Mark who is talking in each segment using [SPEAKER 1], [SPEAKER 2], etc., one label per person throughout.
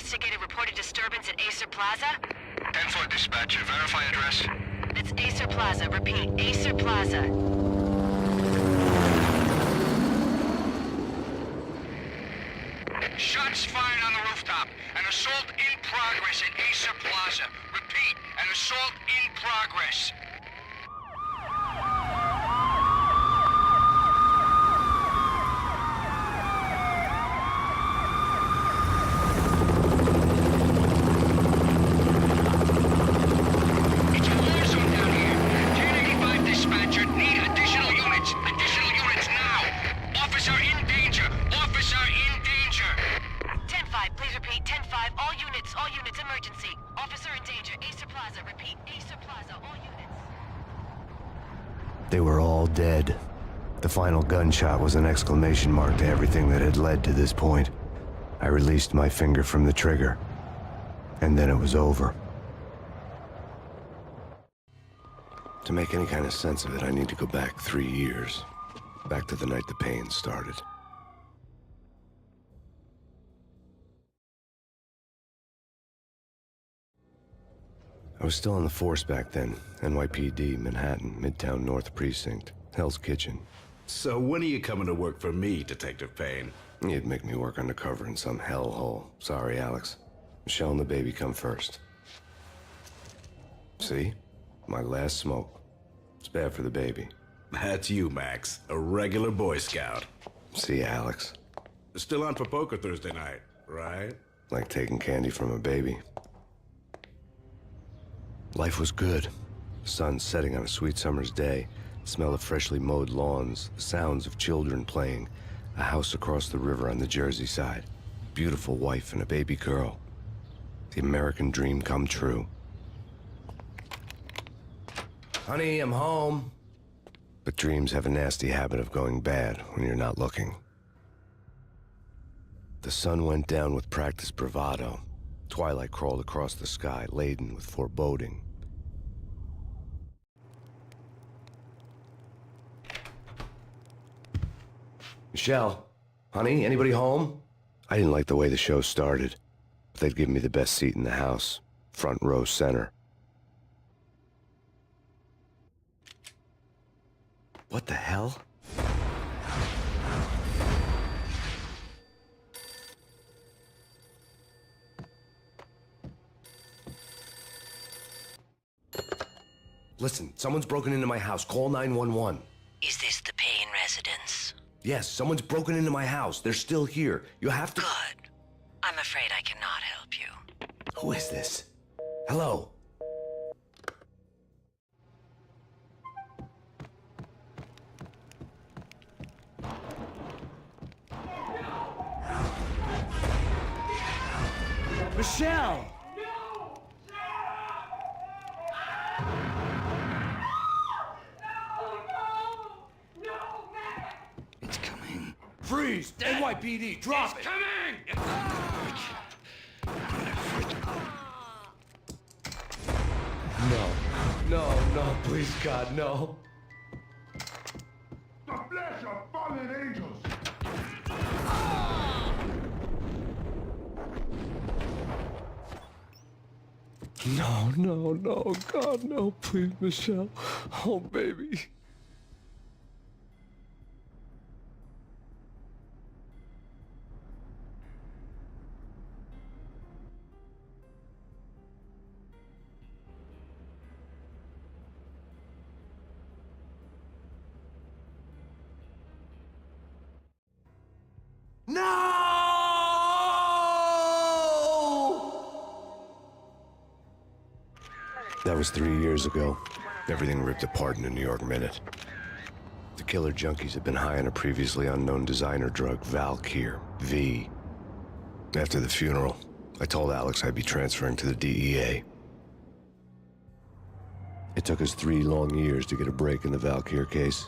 [SPEAKER 1] investigated reported disturbance at Acer Plaza?
[SPEAKER 2] 10-4 dispatcher. Verify address.
[SPEAKER 1] That's Acer Plaza. Repeat, Acer Plaza.
[SPEAKER 2] Shots fired on the rooftop. An assault in progress at Acer Plaza. Repeat, an assault in progress. It's a war zone down here. 1085 dispatcher. Need additional units. Additional units now. Officer in danger. Officer in danger.
[SPEAKER 1] 10-5, please repeat. 10-5, all units, emergency. Officer in danger, Acer Plaza. Repeat, Acer Plaza, all units.
[SPEAKER 3] They were all dead. The final gunshot was an exclamation mark to everything that had led to this point. I released my finger from the trigger, and then it was over. To make any kind of sense of it, I need to go back 3 years. Back to the night the Payne started. I was still on the force back then. NYPD, Manhattan, Midtown North Precinct, Hell's Kitchen.
[SPEAKER 4] So when are you coming to work for me, Detective Payne?
[SPEAKER 3] You'd make me work undercover in some hellhole. Sorry, Alex. Michelle and the baby come first. See? My last smoke. It's bad for the baby.
[SPEAKER 4] That's you, Max. A regular Boy Scout.
[SPEAKER 3] See, Alex.
[SPEAKER 4] Still on for poker Thursday night, right?
[SPEAKER 3] Like taking candy from a baby. Life was good. The sun setting on a sweet summer's day, the smell of freshly mowed lawns, the sounds of children playing, a house across the river on the Jersey side, beautiful wife and a baby girl. The American dream come true. Honey, I'm home. But dreams have a nasty habit of going bad when you're not looking. The sun went down with practiced bravado. Twilight crawled across the sky, laden with foreboding. Michelle, honey, anybody home? I didn't like the way the show started, but they'd given me the best seat in the house, front row center. What the hell? Listen, someone's broken into my house. Call 911.
[SPEAKER 1] Is this the Payne residence?
[SPEAKER 3] Yes, someone's broken into my house. They're still here. You have to...
[SPEAKER 1] Good. I'm afraid I cannot help you.
[SPEAKER 3] Who is this? Hello? Michelle!
[SPEAKER 2] It's coming.
[SPEAKER 3] Freeze! NYPD, drop it!
[SPEAKER 2] Coming!
[SPEAKER 3] No, please, God, no.
[SPEAKER 5] The flesh of fallen angels.
[SPEAKER 3] No, God, no, please, Michelle. Oh, baby. That was 3 years ago. Everything ripped apart in a New York minute. The killer junkies had been high on a previously unknown designer drug, Valkyr, V. After the funeral, I told Alex I'd be transferring to the DEA. It took us 3 long years to get a break in the Valkyr case.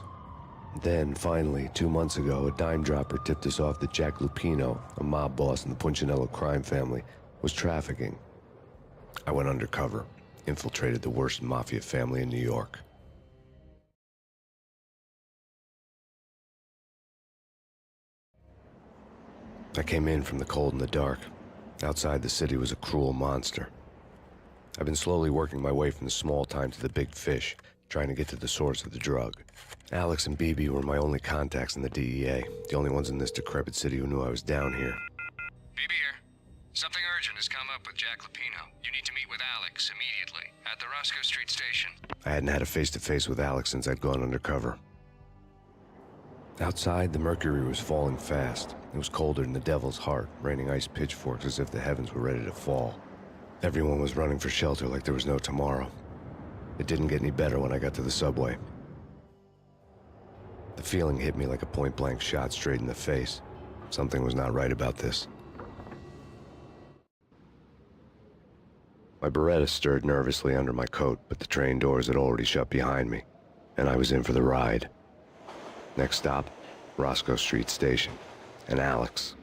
[SPEAKER 3] Then, finally, 2 months ago, a dime dropper tipped us off that Jack Lupino, a mob boss in the Punchinello crime family, was trafficking. I went undercover, infiltrated the worst mafia family in New York. I came in from the cold and the dark, Outside the city was a cruel monster. I've been slowly working my way from the small time to the big fish, trying to get to the source of the drug. Alex and BB were my only contacts in the DEA, the only ones in this decrepit city who knew I was down here.
[SPEAKER 2] BB here. Something urgent has come up with Jack Lupino. You need to meet with Alex immediately at the Roscoe Street station.
[SPEAKER 3] I hadn't had a face-to-face with Alex since I'd gone undercover. Outside, the mercury was falling fast. It was colder than the devil's heart, raining ice pitchforks as if the heavens were ready to fall. Everyone was running for shelter like there was no tomorrow. It didn't get any better when I got to the subway. The feeling hit me like a point-blank shot straight in the face. Something was not right about this. My Beretta stirred nervously under my coat, but the train doors had already shut behind me, and I was in for the ride. Next stop, Roscoe Street Station, and Alex.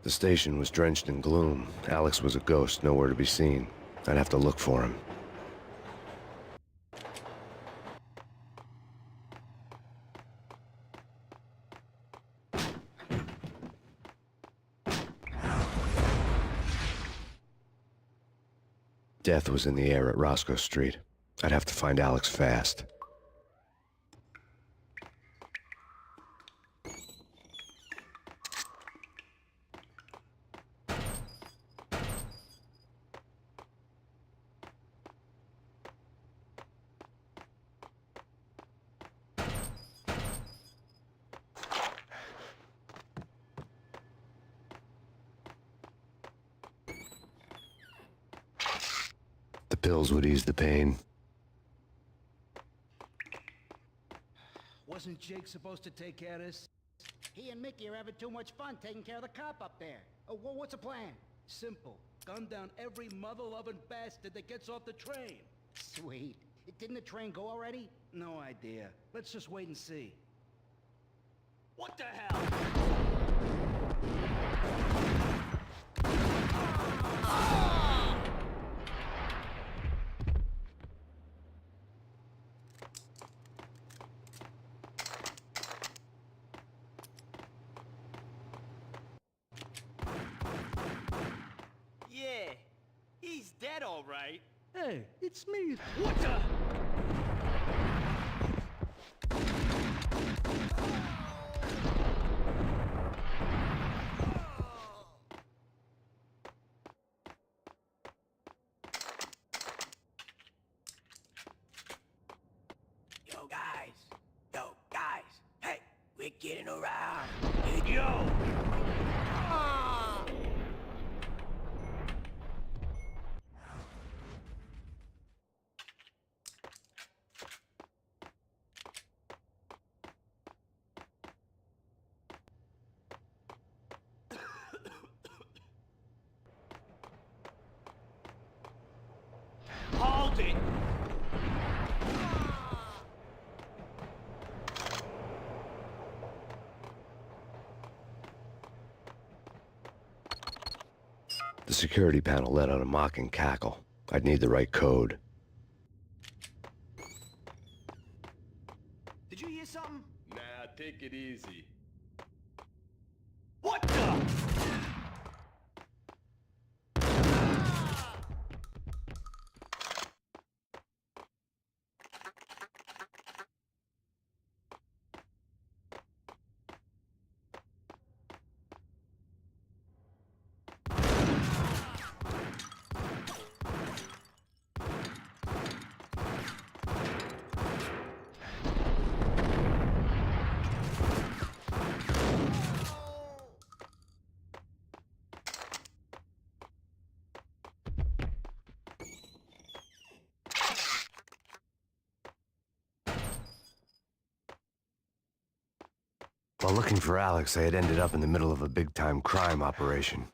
[SPEAKER 3] The station was drenched in gloom. Alex was a ghost, nowhere to be seen. I'd have to look for him. Death was in the air at Roscoe Street. I'd have to find Alex fast. The pills would ease the pain.
[SPEAKER 6] Wasn't Jake supposed to take care of this?
[SPEAKER 7] He and Mickey are having too much fun taking care of the cop up there. Oh, what's the plan?
[SPEAKER 6] Simple. Gun down every mother-loving bastard that gets off the train.
[SPEAKER 7] Sweet. Didn't the train go already?
[SPEAKER 6] No idea. Let's just wait and see. What the hell?
[SPEAKER 8] Yeah, he's dead all right.
[SPEAKER 6] Hey, it's me. What the?
[SPEAKER 8] Yo, guys, hey, we're getting around.
[SPEAKER 6] Yo!
[SPEAKER 8] Hold it!
[SPEAKER 3] The security panel let out a mocking cackle. I'd need the right code.
[SPEAKER 8] Did you hear something?
[SPEAKER 9] Nah, take it easy.
[SPEAKER 8] What the?
[SPEAKER 3] While looking for Alex, I had ended up in the middle of a big-time crime operation.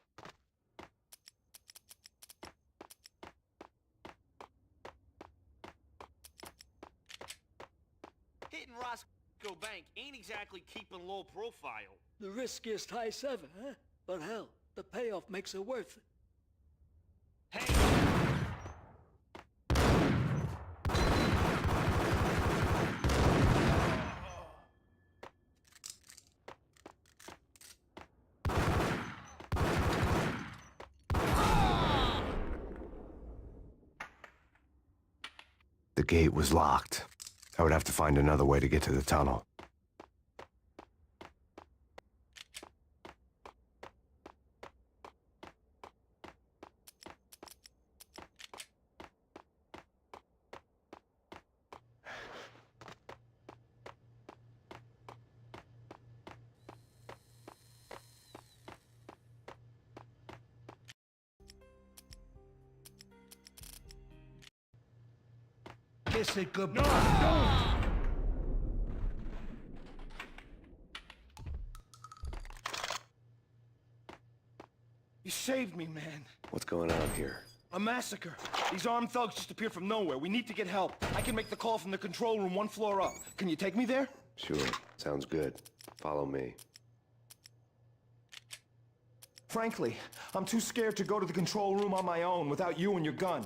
[SPEAKER 8] Hitting Roscoe Bank ain't exactly keeping low profile.
[SPEAKER 6] The riskiest heist ever, huh? But hell, the payoff makes it worth it.
[SPEAKER 8] Hey,
[SPEAKER 3] The gate was locked. I would have to find another way to get to the tunnel.
[SPEAKER 6] Kiss it goodbye.
[SPEAKER 10] You saved me, man.
[SPEAKER 3] What's going on here?
[SPEAKER 10] A massacre. These armed thugs just appeared from nowhere. We need to get help. I can make the call from the control room 1 floor up. Can you take me there?
[SPEAKER 3] Sure, sounds good. Follow me.
[SPEAKER 10] Frankly, I'm too scared to go to the control room on my own without you and your gun.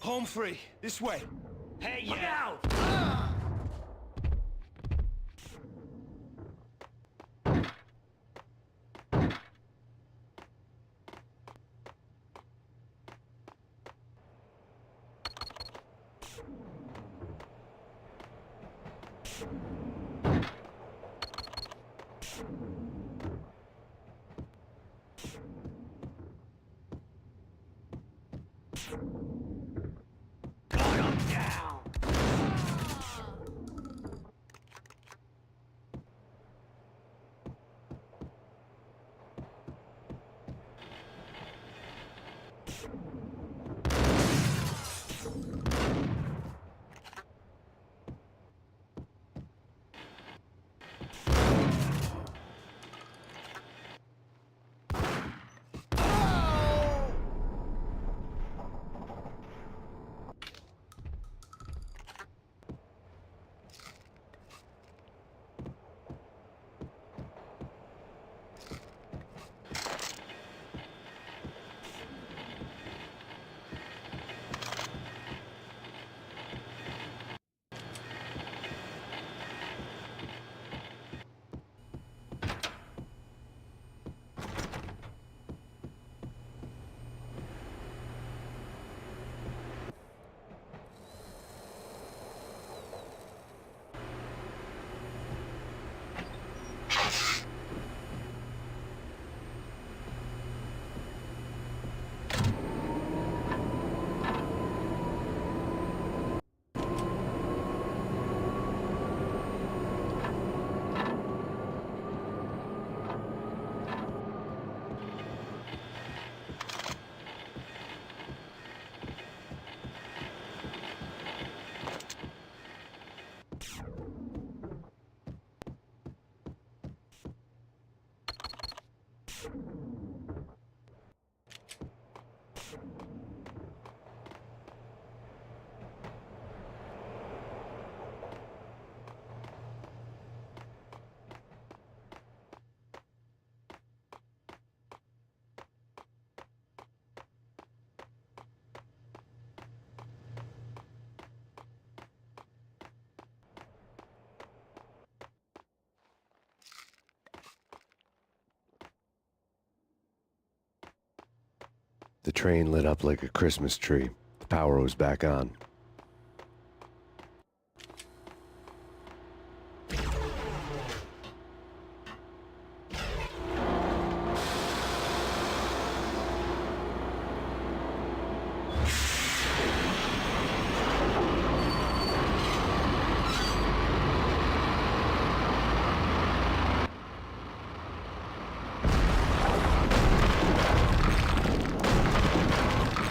[SPEAKER 10] Home free. This way.
[SPEAKER 8] Hey, look out!
[SPEAKER 3] The train lit up like a Christmas tree. The power was back on.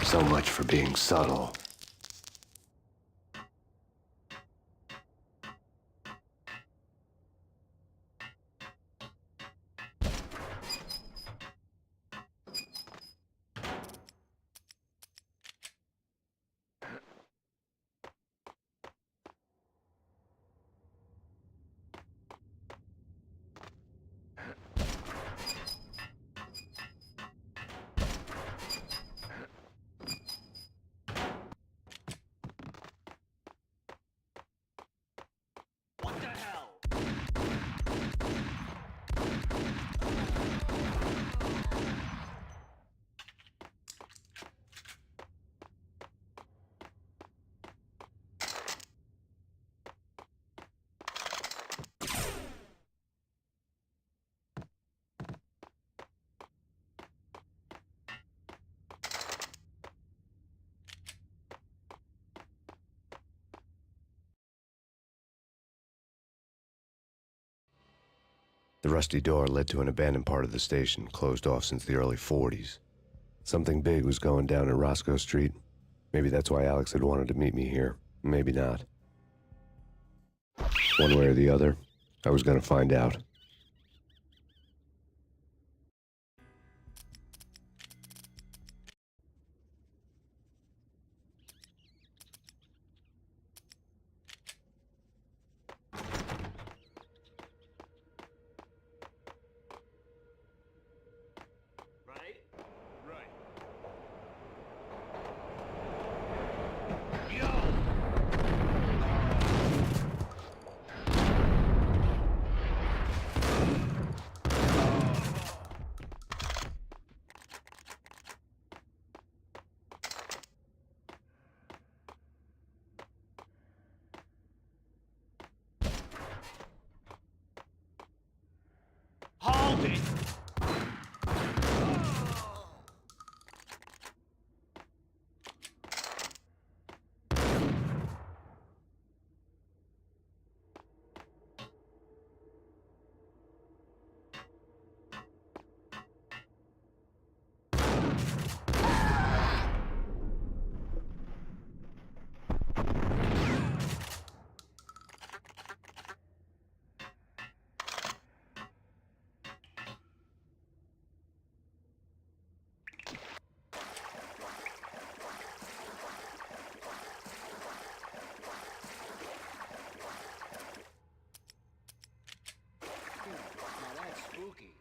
[SPEAKER 3] So much for being subtle. The rusty door led to an abandoned part of the station, closed off since the early 40s. Something big was going down at Roscoe Street. Maybe that's why Alex had wanted to meet me here. Maybe not. One way or the other, I was gonna find out.
[SPEAKER 8] Right?
[SPEAKER 9] Right.
[SPEAKER 8] Hold it!
[SPEAKER 7] Now that's spooky.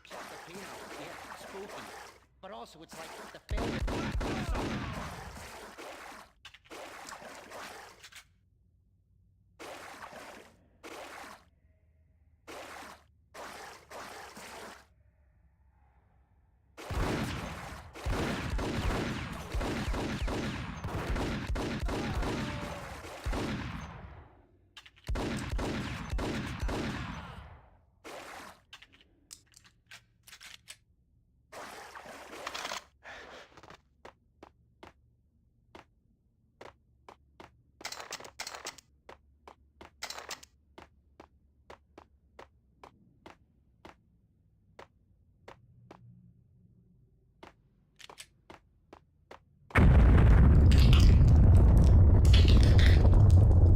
[SPEAKER 7] Check the piano. Yeah, spooky. But also, it's like the favorite.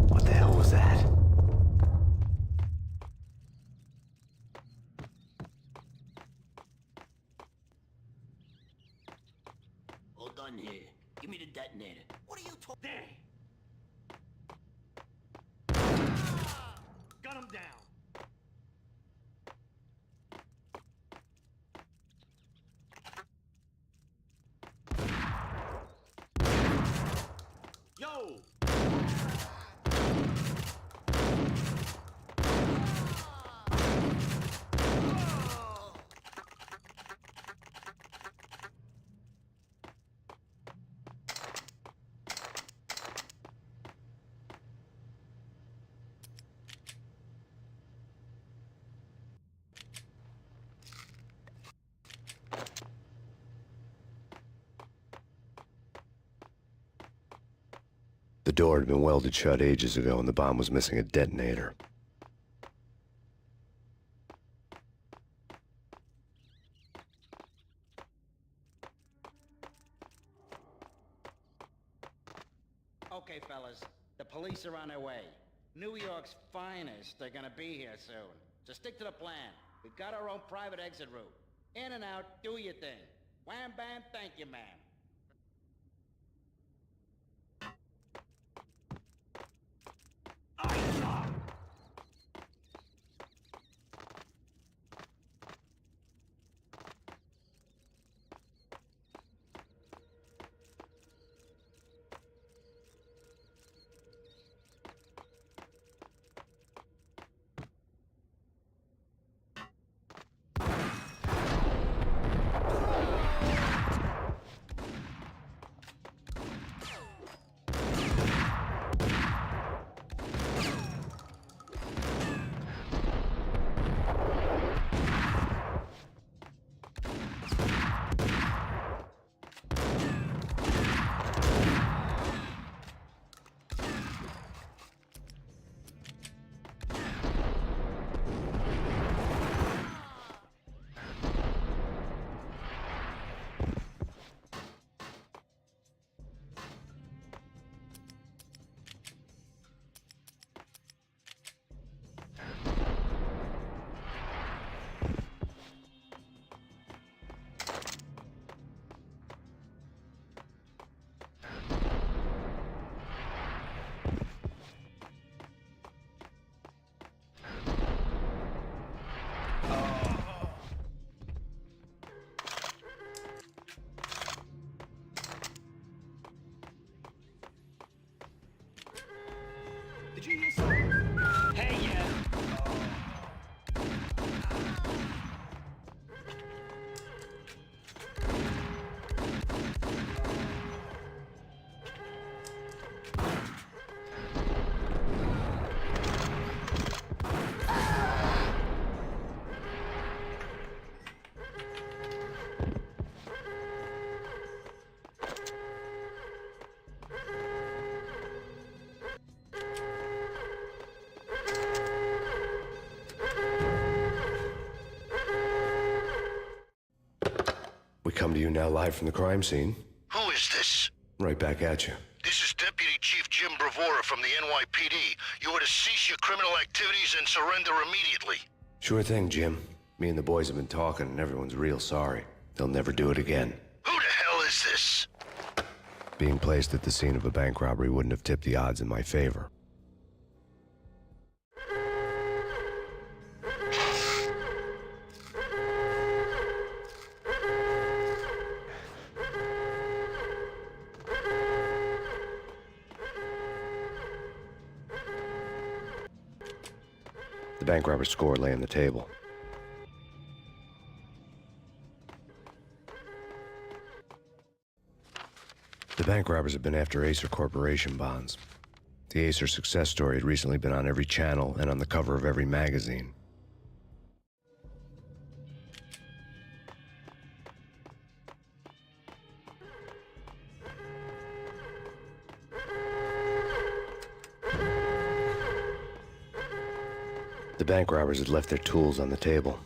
[SPEAKER 3] What the hell was that?
[SPEAKER 7] All done here. Give me the detonator. What are you talking?
[SPEAKER 8] There! Gun him down! Yo!
[SPEAKER 3] The door had been welded shut ages ago and the bomb was missing a detonator.
[SPEAKER 7] Okay, fellas. The police are on their way. New York's finest are gonna be here soon. So stick to the plan. We've got our own private exit route. In and out, do your thing. Wham bam, thank you, ma'am.
[SPEAKER 6] genius?
[SPEAKER 8] Hey, yeah.
[SPEAKER 3] We come to you now live from the crime scene.
[SPEAKER 11] Who is this?
[SPEAKER 3] Right back at you.
[SPEAKER 11] This is Deputy Chief Jim Bravura from the NYPD. You are to cease your criminal activities and surrender immediately.
[SPEAKER 3] Sure thing, Jim. Me and the boys have been talking, and everyone's real sorry. They'll never do it again.
[SPEAKER 11] Who the hell is this?
[SPEAKER 3] Being placed at the scene of a bank robbery wouldn't have tipped the odds in my favor. The bank robber's score lay on the table. The bank robbers have been after Acer Corporation bonds. The Acer success story had recently been on every channel and on the cover of every magazine. The bank robbers had left their tools on the table.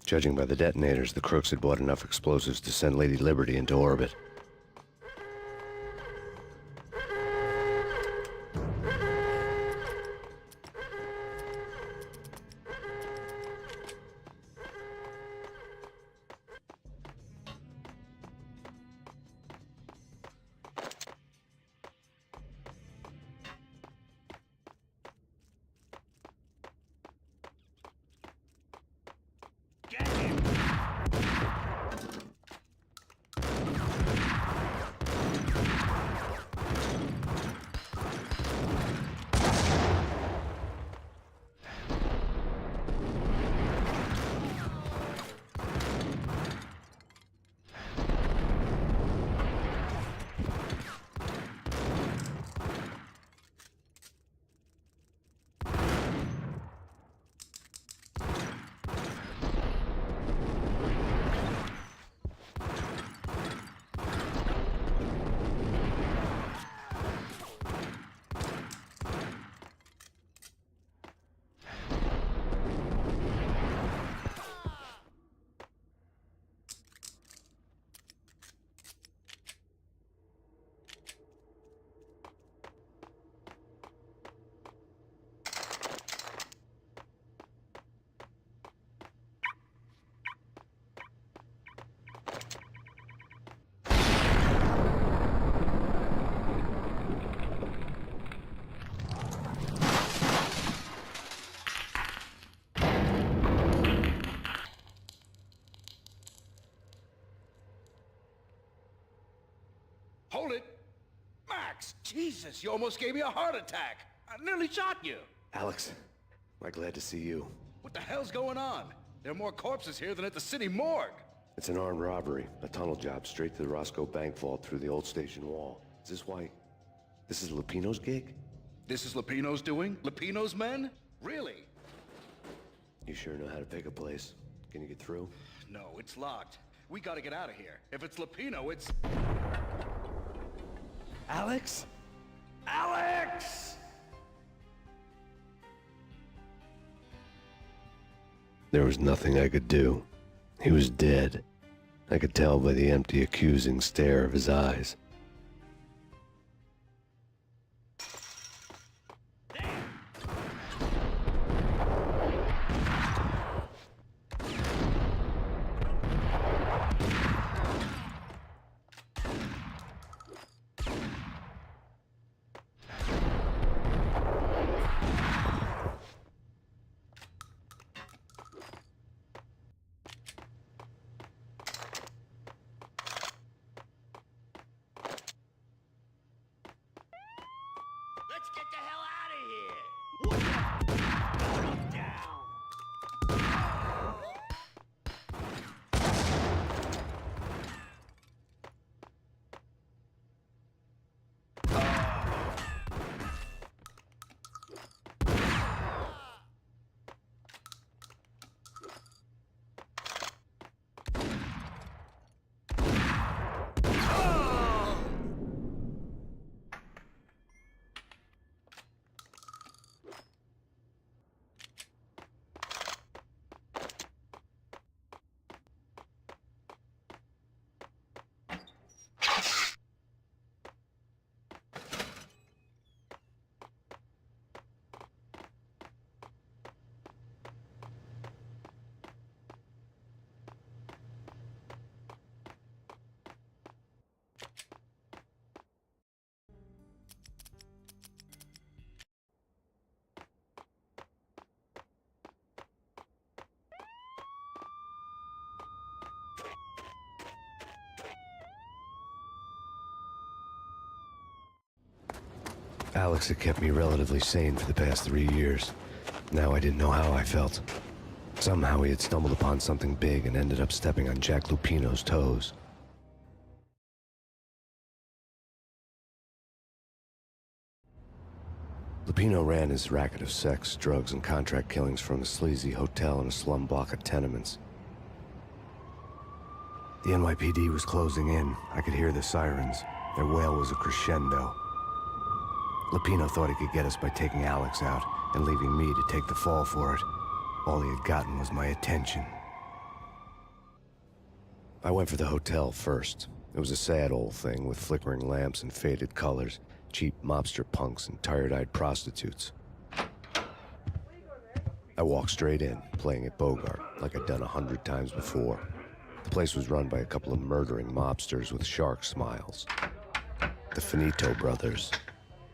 [SPEAKER 3] Judging by the detonators, the crooks had bought enough explosives to send Lady Liberty into orbit.
[SPEAKER 6] Hold it! Max! Jesus, you almost gave me a heart attack! I nearly shot you!
[SPEAKER 3] Alex, I'm glad to see you.
[SPEAKER 6] What the hell's going on? There are more corpses here than at the city morgue!
[SPEAKER 3] It's an armed robbery, a tunnel job straight to the Roscoe Bank vault through the old station wall. Is this why? This is Lupino's gig?
[SPEAKER 6] This is Lupino's doing? Lupino's men? Really?
[SPEAKER 3] You sure know how to pick a place. Can you get through?
[SPEAKER 6] No, it's locked. We gotta get out of here. If it's Lupino, it's... Alex? Alex!
[SPEAKER 3] There was nothing I could do. He was dead. I could tell by the empty, accusing stare of his eyes. Alex had kept me relatively sane for the past 3 years. Now I didn't know how I felt. Somehow he had stumbled upon something big and ended up stepping on Jack Lupino's toes. Lupino ran his racket of sex, drugs, and contract killings from a sleazy hotel in a slum block of tenements. The NYPD was closing in. I could hear the sirens. Their wail was a crescendo. Lupino thought he could get us by taking Alex out and leaving me to take the fall for it. All he had gotten was my attention. I went for the hotel first. It was a sad old thing with flickering lamps and faded colors, cheap mobster punks and tired-eyed prostitutes. I walked straight in, playing at Bogart, like I'd done 100 times before. The place was run by a couple of murdering mobsters with shark smiles. The Finito brothers.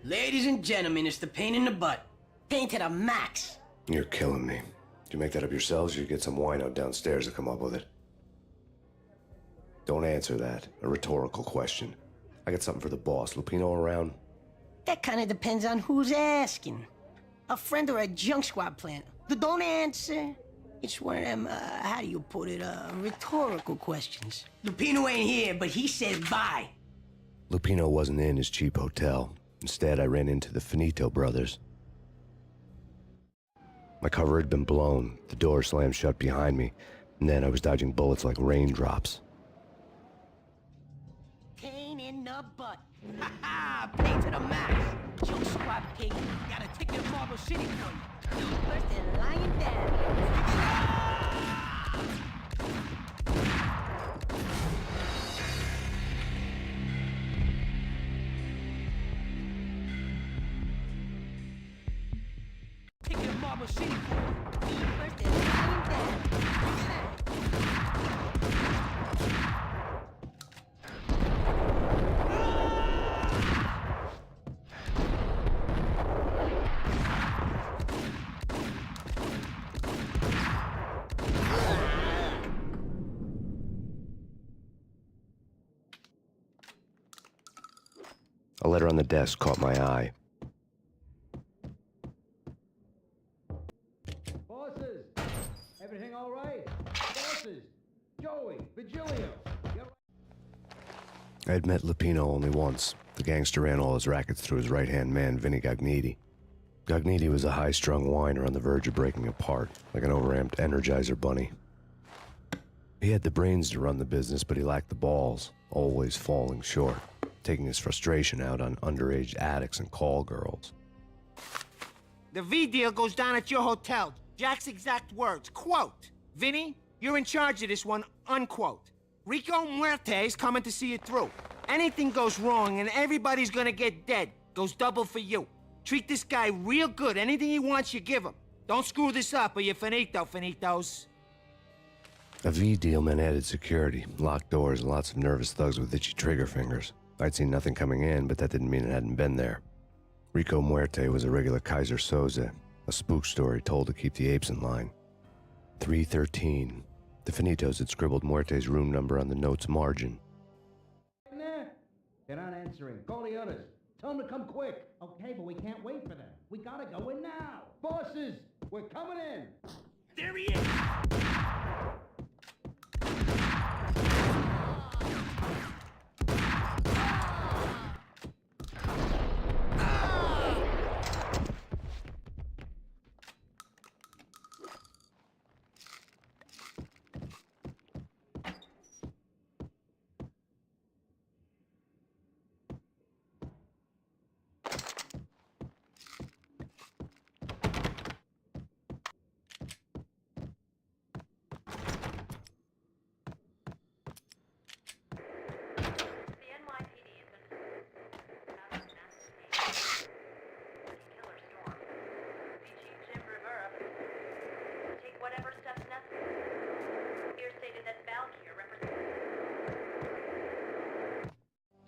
[SPEAKER 12] Ladies and gentlemen, it's the pain in the butt. Pain to the max.
[SPEAKER 3] You're killing me. Did you make that up yourselves, or you get some wino downstairs to come up with it? Don't answer that. A rhetorical question. I got something for the boss. Lupino around?
[SPEAKER 12] That kind of depends on who's asking. A friend or a junk squad plant. Don't answer. It's one of them, how do you put it, rhetorical questions. Lupino ain't here, but he said bye.
[SPEAKER 3] Lupino wasn't in his cheap hotel. Instead, I ran into the Finito brothers. My cover had been blown, the door slammed shut behind me, and then I was dodging bullets like raindrops.
[SPEAKER 12] Pain in the butt. Ha ha! Pain to the max. Junk squad pig. Got a ticket to Marble City for you. You first and lying down. Ticket to Marble City for you. You first and lying down.
[SPEAKER 3] A letter on the desk caught my eye.
[SPEAKER 6] Bosses! Everything all right? Bosses! Joey! Vigilio!
[SPEAKER 3] I had met Lupino only once. The gangster ran all his rackets through his right-hand man, Vinny Gagniti. Gagniti was a high-strung whiner on the verge of breaking apart, like an overamped Energizer bunny. He had the brains to run the business, but he lacked the balls, always falling short, taking his frustration out on underage addicts and call girls.
[SPEAKER 13] The V deal goes down at your hotel. Jack's exact words, quote, "Vinny, you're in charge of this one," unquote. Rico Muerte's coming to see it through. Anything goes wrong and everybody's gonna get dead. Goes double for you. Treat this guy real good. Anything he wants, you give him. Don't screw this up or you're finito, finitos.
[SPEAKER 3] A V deal meant added security, locked doors, and lots of nervous thugs with itchy trigger fingers. I'd seen nothing coming in, but that didn't mean it hadn't been there. Rico Muerte was a regular Kaiser Soze, a spook story told to keep the apes in line. 313. The Finitos had scribbled Muerte's room number on the note's margin.
[SPEAKER 6] They're not answering. Call the others. Tell them to come quick. Okay, but we can't wait for them. We gotta go in now. Bosses, we're coming in.
[SPEAKER 8] There he is!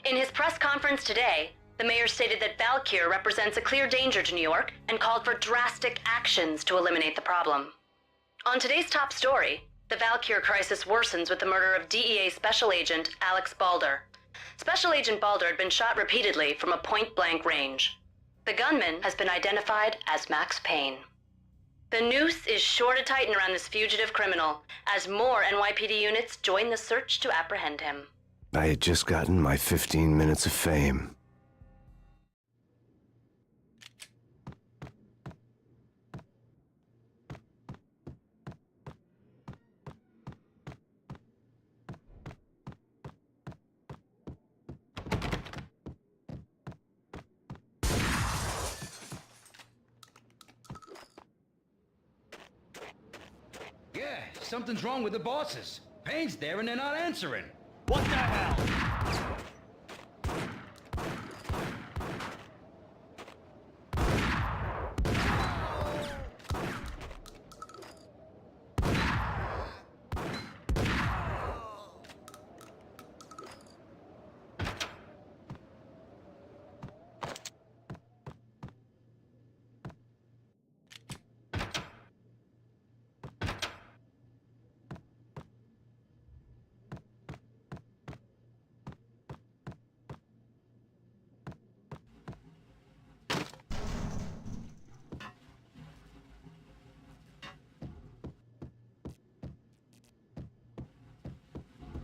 [SPEAKER 1] In his press conference today, the mayor stated that Valkyr represents a clear danger to New York and called for drastic actions to eliminate the problem. On today's top story, the Valkyr crisis worsens with the murder of DEA Special Agent Alex Balder. Special Agent Balder had been shot repeatedly from a point-blank range. The gunman has been identified as Max Payne. The noose is sure to tighten around this fugitive criminal as more NYPD units join the search to apprehend him.
[SPEAKER 3] I had just gotten my 15 minutes of fame.
[SPEAKER 6] Yeah, something's wrong with the bosses. Payne's there and they're not answering.
[SPEAKER 8] What the hell?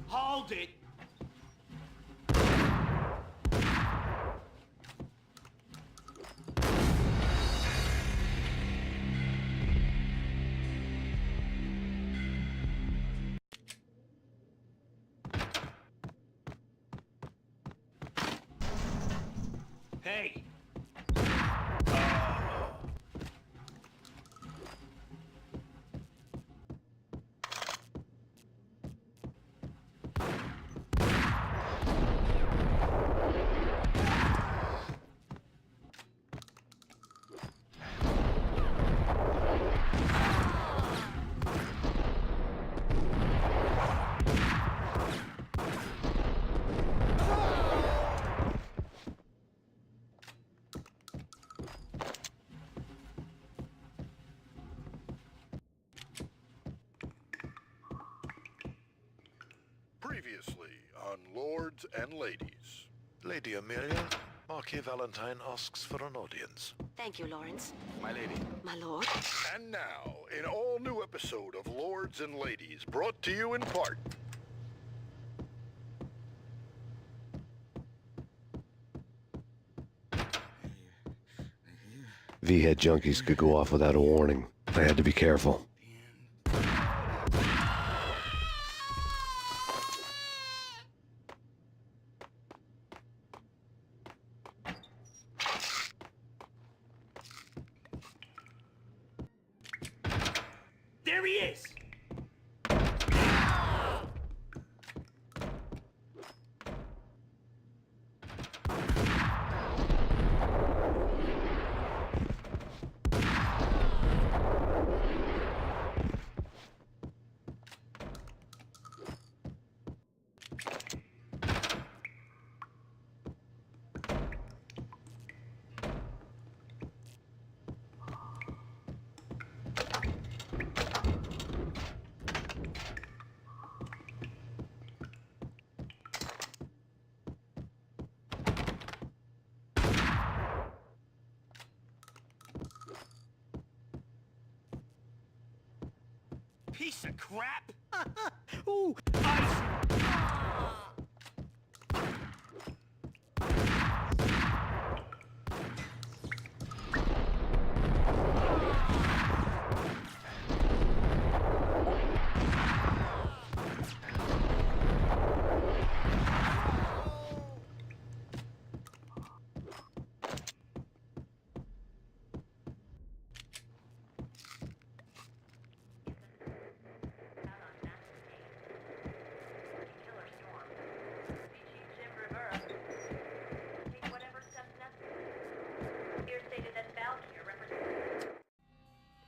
[SPEAKER 8] Hold it! Hey!
[SPEAKER 11] Previously on Lords and Ladies.
[SPEAKER 14] Lady Amelia, Marquis Valentine asks for an audience.
[SPEAKER 1] Thank you, Lawrence.
[SPEAKER 4] My lady.
[SPEAKER 1] My lord.
[SPEAKER 11] And now, an all-new episode of Lords and Ladies, brought to you in part
[SPEAKER 3] V-head junkies could go off without a warning. I had to be careful.
[SPEAKER 8] There he is! Piece of crap! Ooh, ice!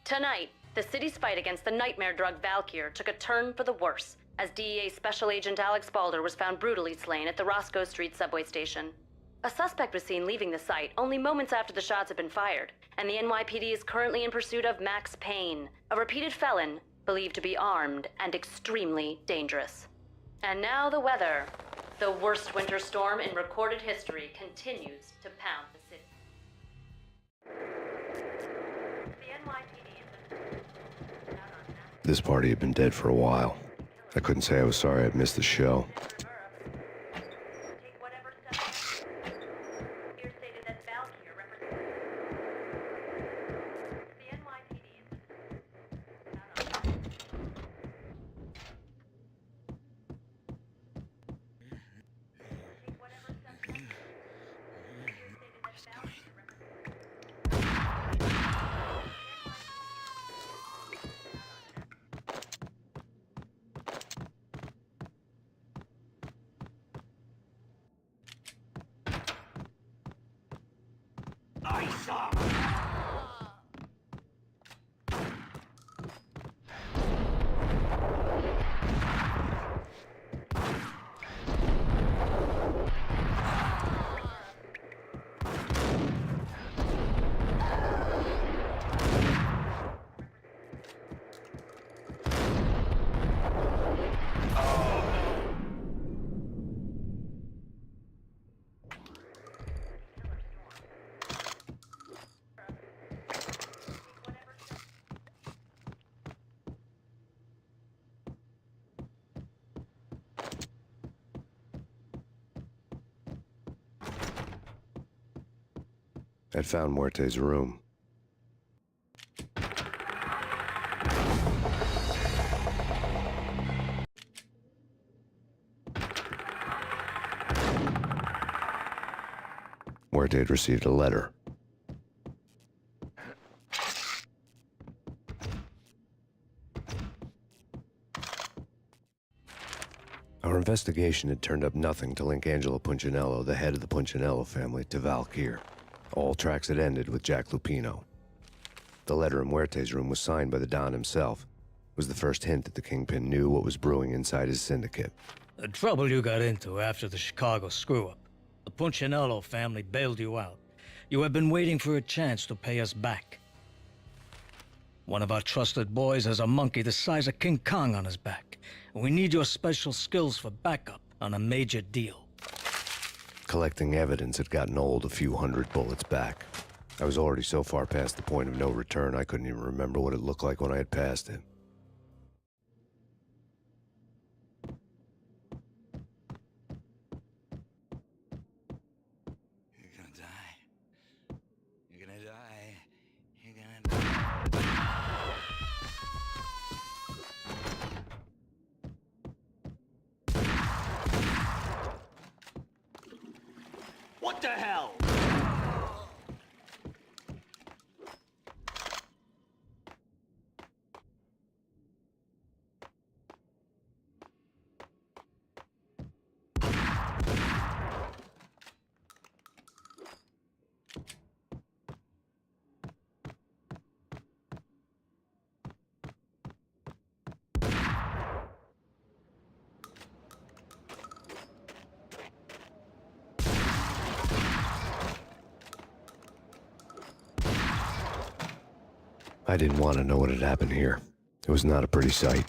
[SPEAKER 1] Tonight, the city's fight against the nightmare drug Valkyr took a turn for the worse as DEA Special Agent Alex Balder was found brutally slain at the Roscoe Street subway station. A suspect was seen leaving the site only moments after the shots had been fired, and the NYPD is currently in pursuit of Max Payne, a repeated felon believed to be armed and extremely dangerous. And now the weather. The worst winter storm in recorded history continues to pound the city.
[SPEAKER 3] This party had been dead for a while. I couldn't say I was sorry I'd missed the show. I'd found Muerte's room. Muerte had received a letter. Our investigation had turned up nothing to link Angelo Punchinello, the head of the Punchinello family, to Valkyr. All tracks had ended with Jack Lupino. The letter in Muerte's room was signed by the Don himself. It was the first hint that the Kingpin knew what was brewing inside his syndicate.
[SPEAKER 15] The trouble you got into after the Chicago screw-up. The Punchinello family bailed you out. You have been waiting for a chance to pay us back. One of our trusted boys has a monkey the size of King Kong on his back. And we need your special skills for backup on a major deal.
[SPEAKER 3] Collecting evidence had gotten old a few hundred bullets back. I was already so far past the point of no return, I couldn't even remember what it looked like when I had passed it.
[SPEAKER 2] You're gonna die. You're gonna die. You're gonna die.
[SPEAKER 8] What the hell?
[SPEAKER 3] I didn't want to know what had happened here. It was not a pretty sight.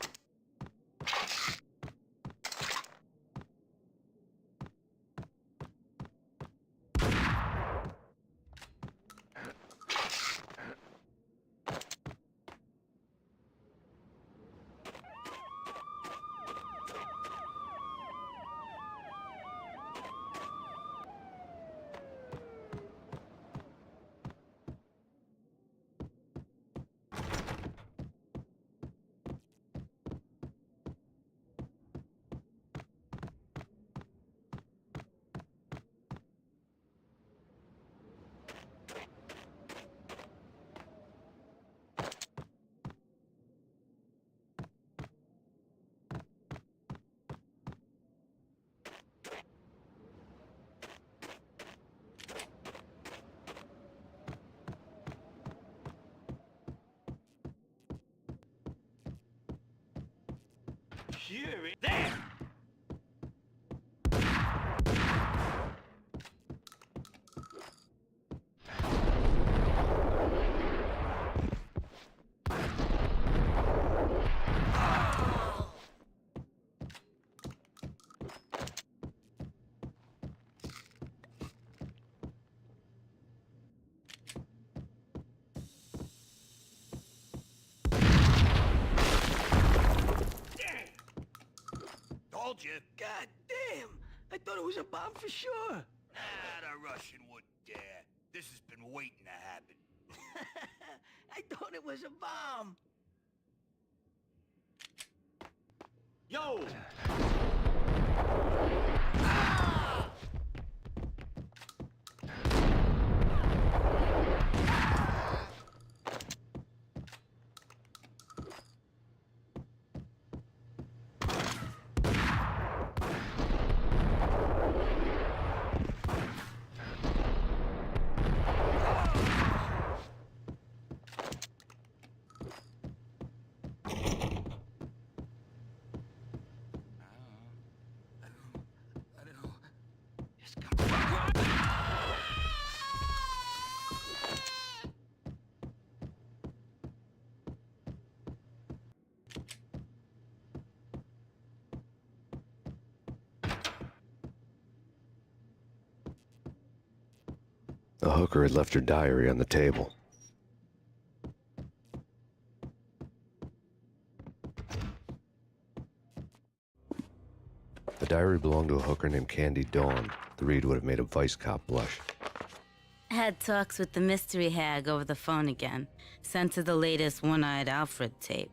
[SPEAKER 8] Here, there! told you.
[SPEAKER 12] God damn! I thought it was a bomb for sure.
[SPEAKER 8] Ah, the Russian wouldn't dare. This has been waiting to happen.
[SPEAKER 12] I thought it was a bomb.
[SPEAKER 8] Yo!
[SPEAKER 3] The hooker had left her diary on the table. The diary belonged to a hooker named Candy Dawn. The read would have made a vice cop blush.
[SPEAKER 16] Had talks with the mystery hag over the phone again. Sent her the latest One-Eyed Alfred tape.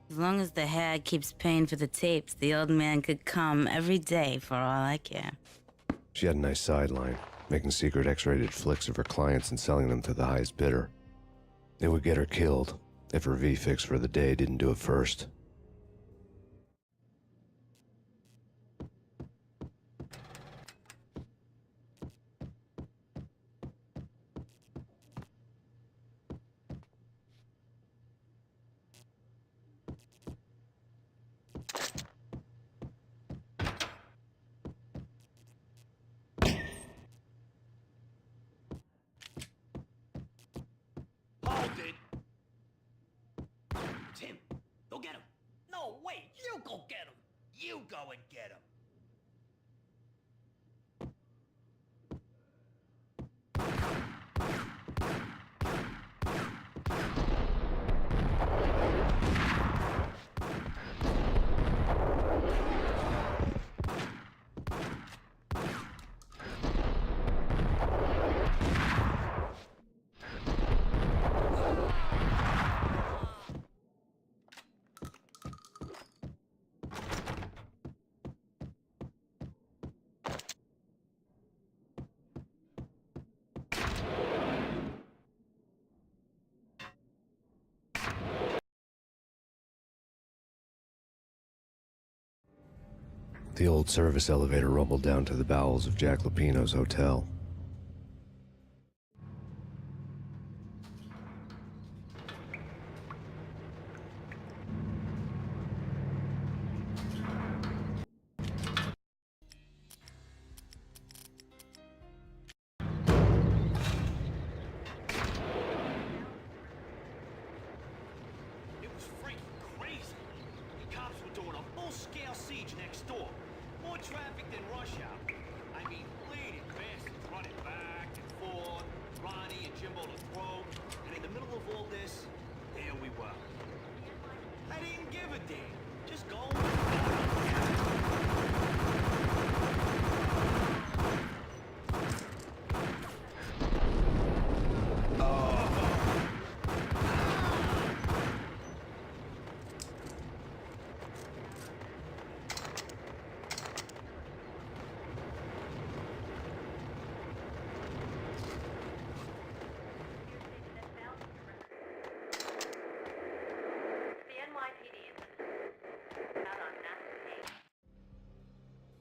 [SPEAKER 16] As long as the hag keeps paying for the tapes, the old man could come every day for all I care.
[SPEAKER 3] She had a nice sideline, making secret X-rated flicks of her clients and selling them to the highest bidder. It would get her killed if her V-fix for the day didn't do it first.
[SPEAKER 8] Hold it!
[SPEAKER 7] It's him. Go get him. No, wait. You go get him.
[SPEAKER 8] You go and get him.
[SPEAKER 3] The old service elevator rumbled down to the bowels of Jack Lupino's hotel.
[SPEAKER 8] It was freaking crazy. The cops were doing a full-scale siege next door. More traffic than rush hour. I mean, bleeding bastards running back and forth, Ronnie and Jimbo to throw. And in the middle of all this, there we were. I didn't give a damn. Just go.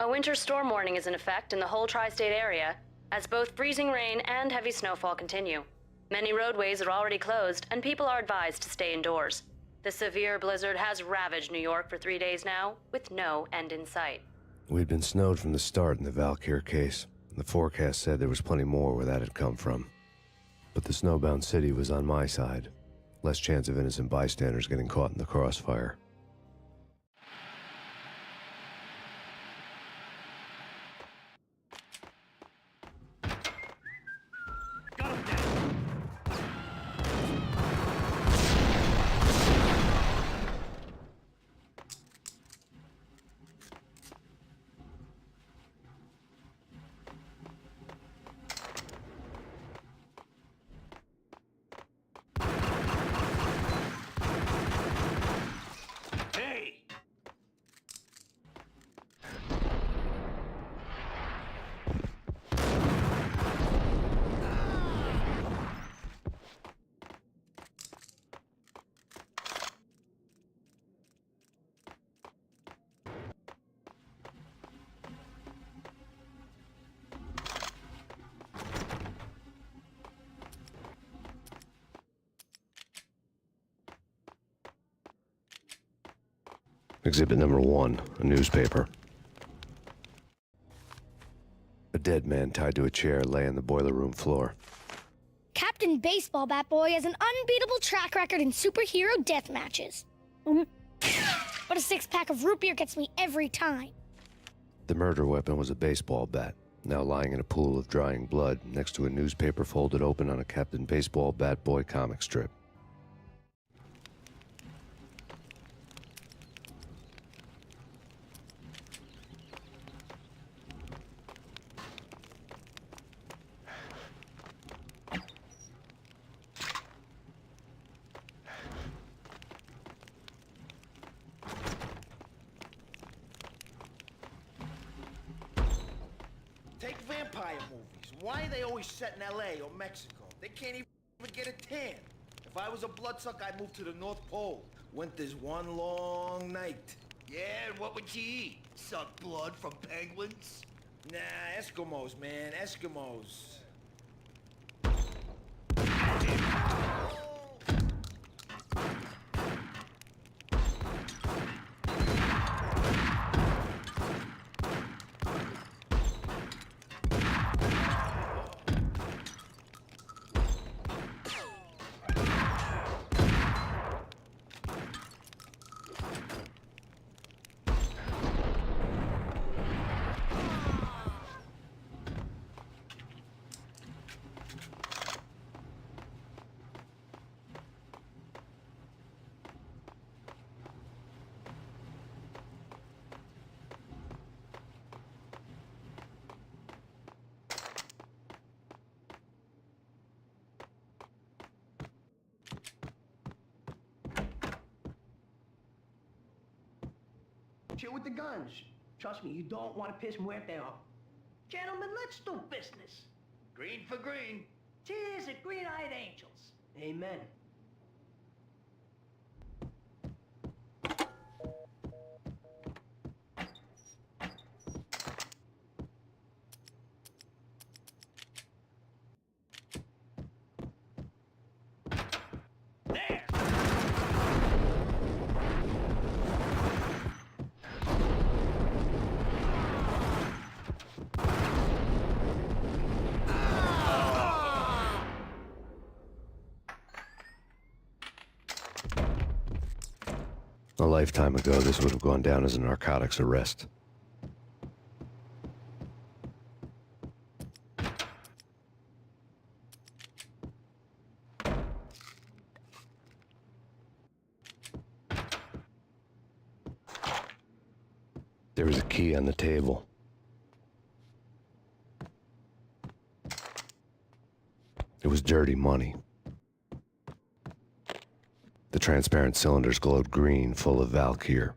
[SPEAKER 1] A winter storm warning is in effect in the whole tri-state area, as both freezing rain and heavy snowfall continue. Many roadways are already closed, and people are advised to stay indoors. The severe blizzard has ravaged New York for 3 days now, with no end in sight.
[SPEAKER 3] We'd been snowed from the start in the Valkyr case. The forecast said there was plenty more where that had come from. But the snowbound city was on my side. Less chance of innocent bystanders getting caught in the crossfire. Exhibit number 1, a newspaper. A dead man tied to a chair lay on the boiler room floor.
[SPEAKER 17] Captain Baseball Bat Boy has an unbeatable track record in superhero death matches. But a 6-pack of root beer gets me every time.
[SPEAKER 3] The murder weapon was a baseball bat, now lying in a pool of drying blood next to a newspaper folded open on a Captain Baseball Bat Boy comic strip.
[SPEAKER 10] Take vampire movies. Why are they always set in LA or Mexico? They can't even get a tan. If I was a bloodsucker, I'd move to the North Pole. Winter's one long night.
[SPEAKER 8] Yeah, and what would you eat? Suck blood from penguins?
[SPEAKER 10] Nah, Eskimos, man, Eskimos.
[SPEAKER 6] Chill with the guns. Trust me, you don't want to piss Muerte off. Gentlemen, let's do business.
[SPEAKER 8] Green for green.
[SPEAKER 6] Cheers at green-eyed angels. Amen.
[SPEAKER 3] A lifetime ago, this would have gone down as a narcotics arrest. There was a key on the table. It was dirty money. The transparent cylinders glowed green, full of Valkyr.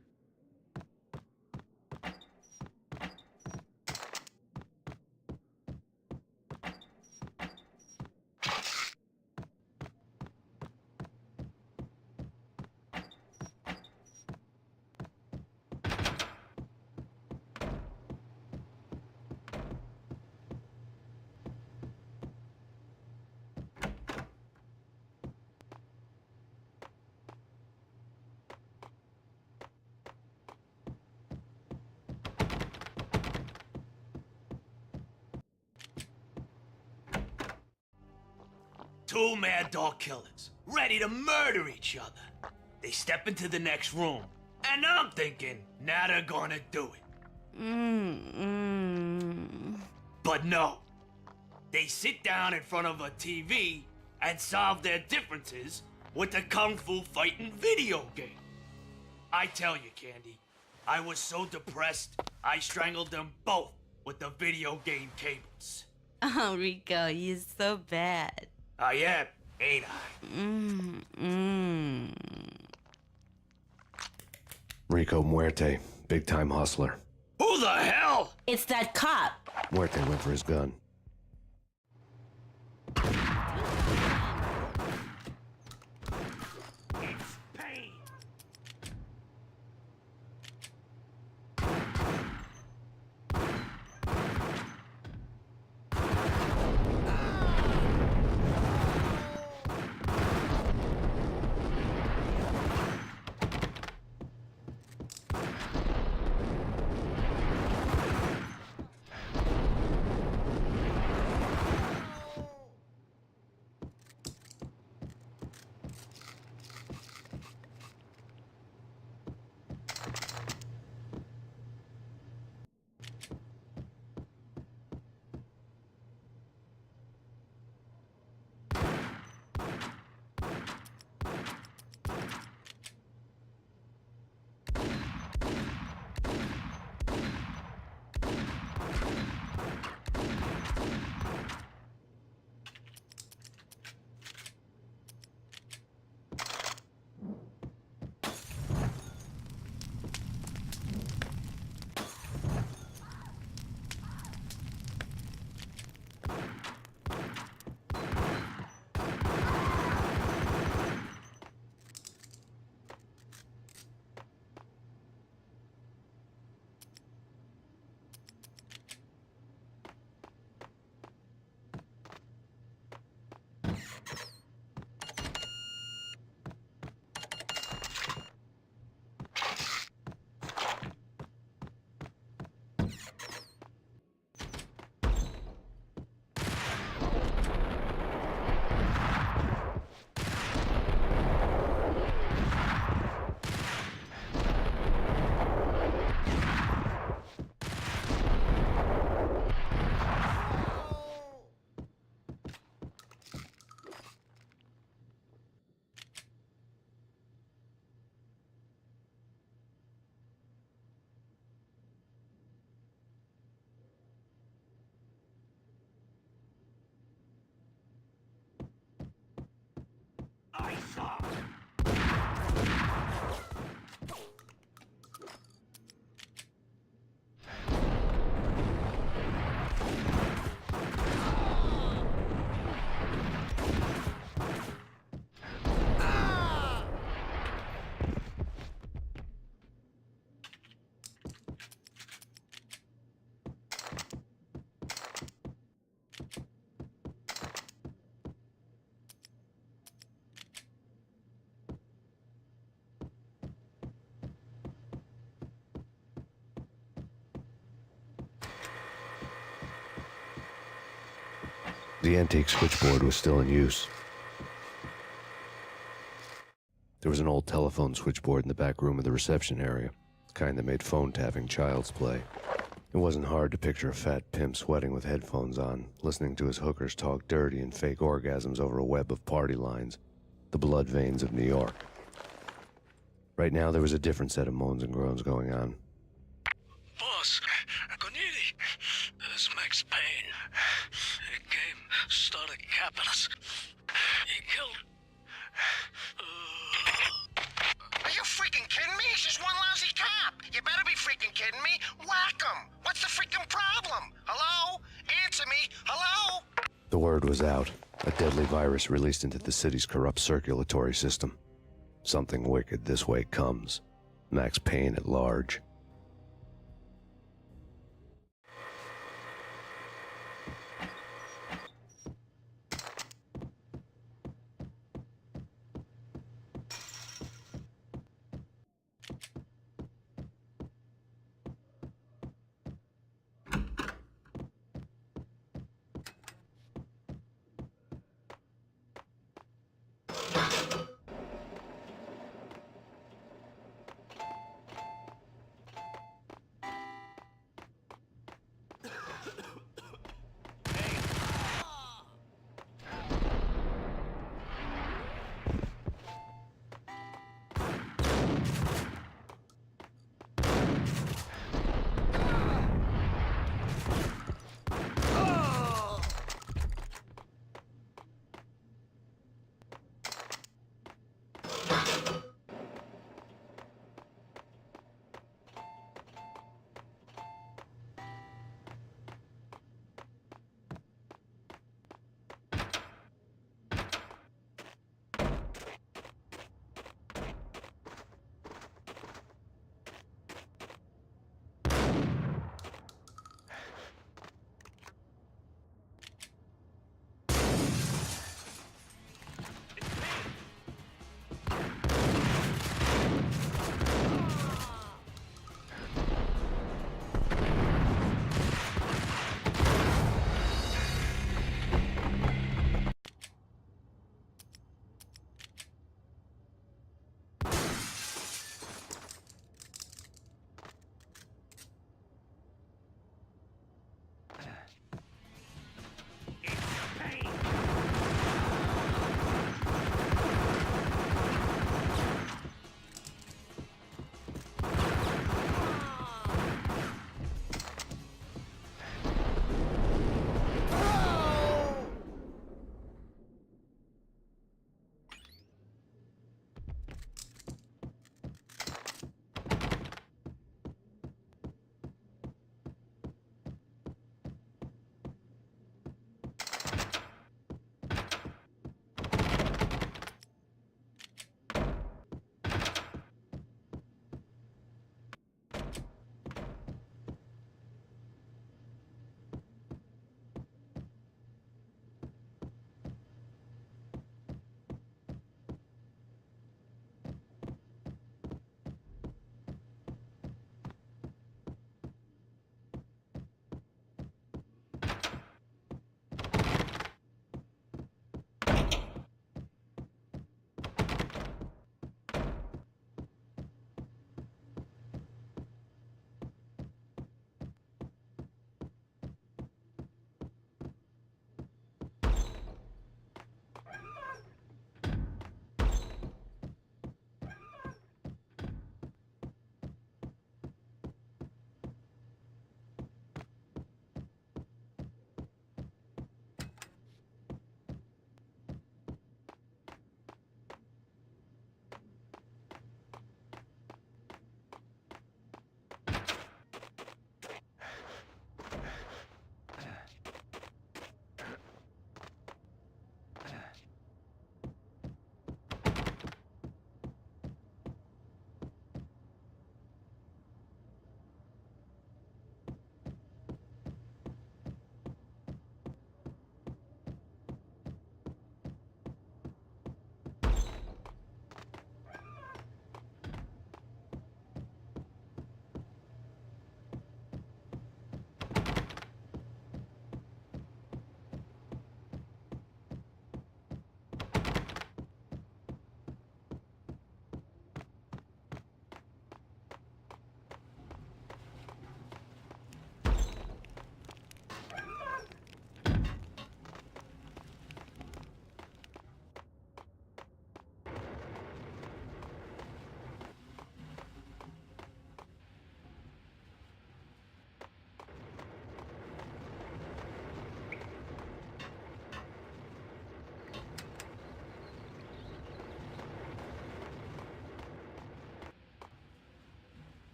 [SPEAKER 8] Two mad dog killers, ready to murder each other. They step into the next room, and I'm thinking, now they're gonna do it. But no. They sit down in front of a TV and solve their differences with a kung fu fighting video game. I tell you, Candy, I was so depressed, I strangled them both with the video game cables.
[SPEAKER 16] Oh, Rico, you're so bad.
[SPEAKER 8] I am, ain't I?
[SPEAKER 3] Rico Muerte, big-time hustler.
[SPEAKER 8] Who the hell?
[SPEAKER 16] It's that cop.
[SPEAKER 3] Muerte went for his gun.
[SPEAKER 8] It's Payne. face up!
[SPEAKER 3] The antique switchboard was still in use. There was an old telephone switchboard in the back room of the reception area, the kind that made phone tapping child's play. It wasn't hard to picture a fat pimp sweating with headphones on, listening to his hookers talk dirty and fake orgasms over a web of party lines, the blood veins of New York. Right now, there was a different set of moans and groans going on.
[SPEAKER 15] Boss, Coniti, this is Max Payne. He came, started capping us. He killed...
[SPEAKER 2] Are you freaking kidding me? He's just one lousy cop. You better be freaking kidding me. Whack him. What's the freaking problem? Hello? Answer me. Hello?
[SPEAKER 3] The word was out. A deadly virus released into the city's corrupt circulatory system. Something wicked this way comes. Max Payne at large.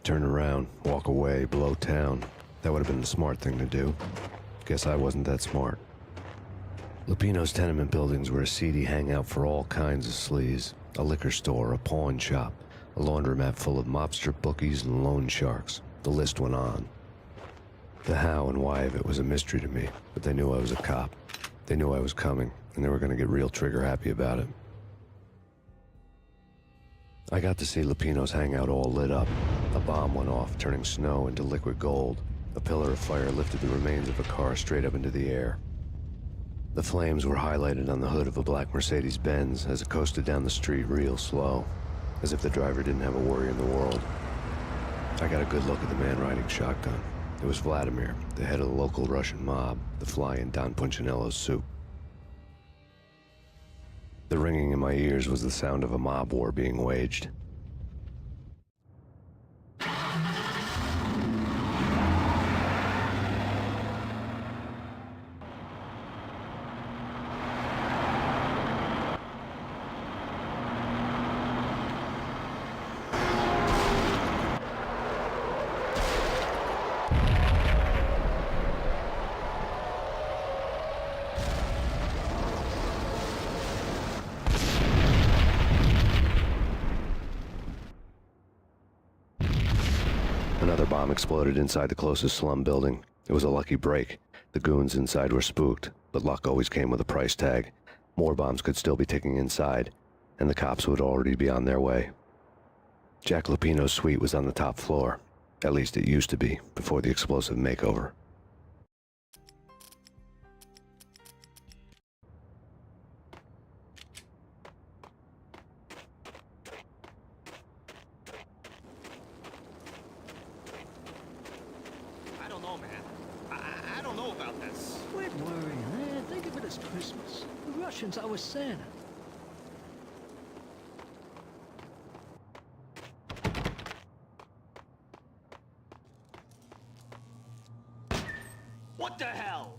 [SPEAKER 3] turn around, walk away, blow town. That would have been the smart thing to do. Guess I wasn't that smart. Lupino's tenement buildings were a seedy hangout for all kinds of sleaze. A liquor store, a pawn shop, a laundromat full of mobster bookies and loan sharks. The list went on. The how and why of it was a mystery to me, but they knew I was a cop. They knew I was coming, and they were going to get real trigger-happy about it. I got to see Lupino's hangout all lit up. A bomb went off, turning snow into liquid gold. A pillar of fire lifted the remains of a car straight up into the air. The flames were highlighted on the hood of a black Mercedes-Benz as it coasted down the street real slow, as if the driver didn't have a worry in the world. I got a good look at the man riding shotgun. It was Vladimir, the head of the local Russian mob, the fly in Don Punchinello's soup. The ringing in my ears was the sound of a mob war being waged. Another bomb exploded inside the closest slum building. It was a lucky break. The goons inside were spooked, but luck always came with a price tag. More bombs could still be ticking inside, and the cops would already be on their way. Jack Lupino's suite was on the top floor. At least it used to be, before the explosive makeover.
[SPEAKER 8] I don't know about this.
[SPEAKER 6] Quit worrying, man. Think of it as Christmas. The Russians are with Santa.
[SPEAKER 8] What the hell?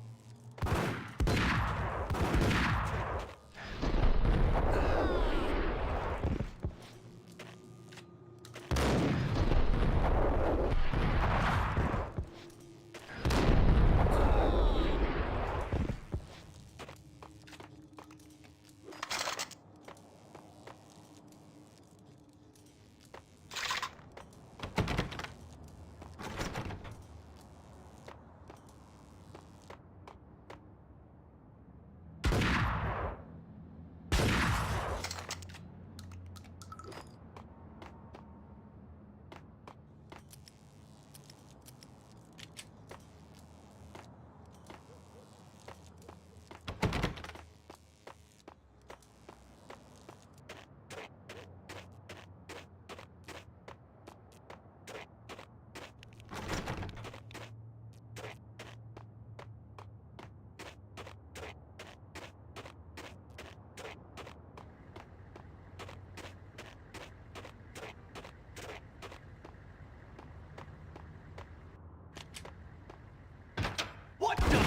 [SPEAKER 8] What the?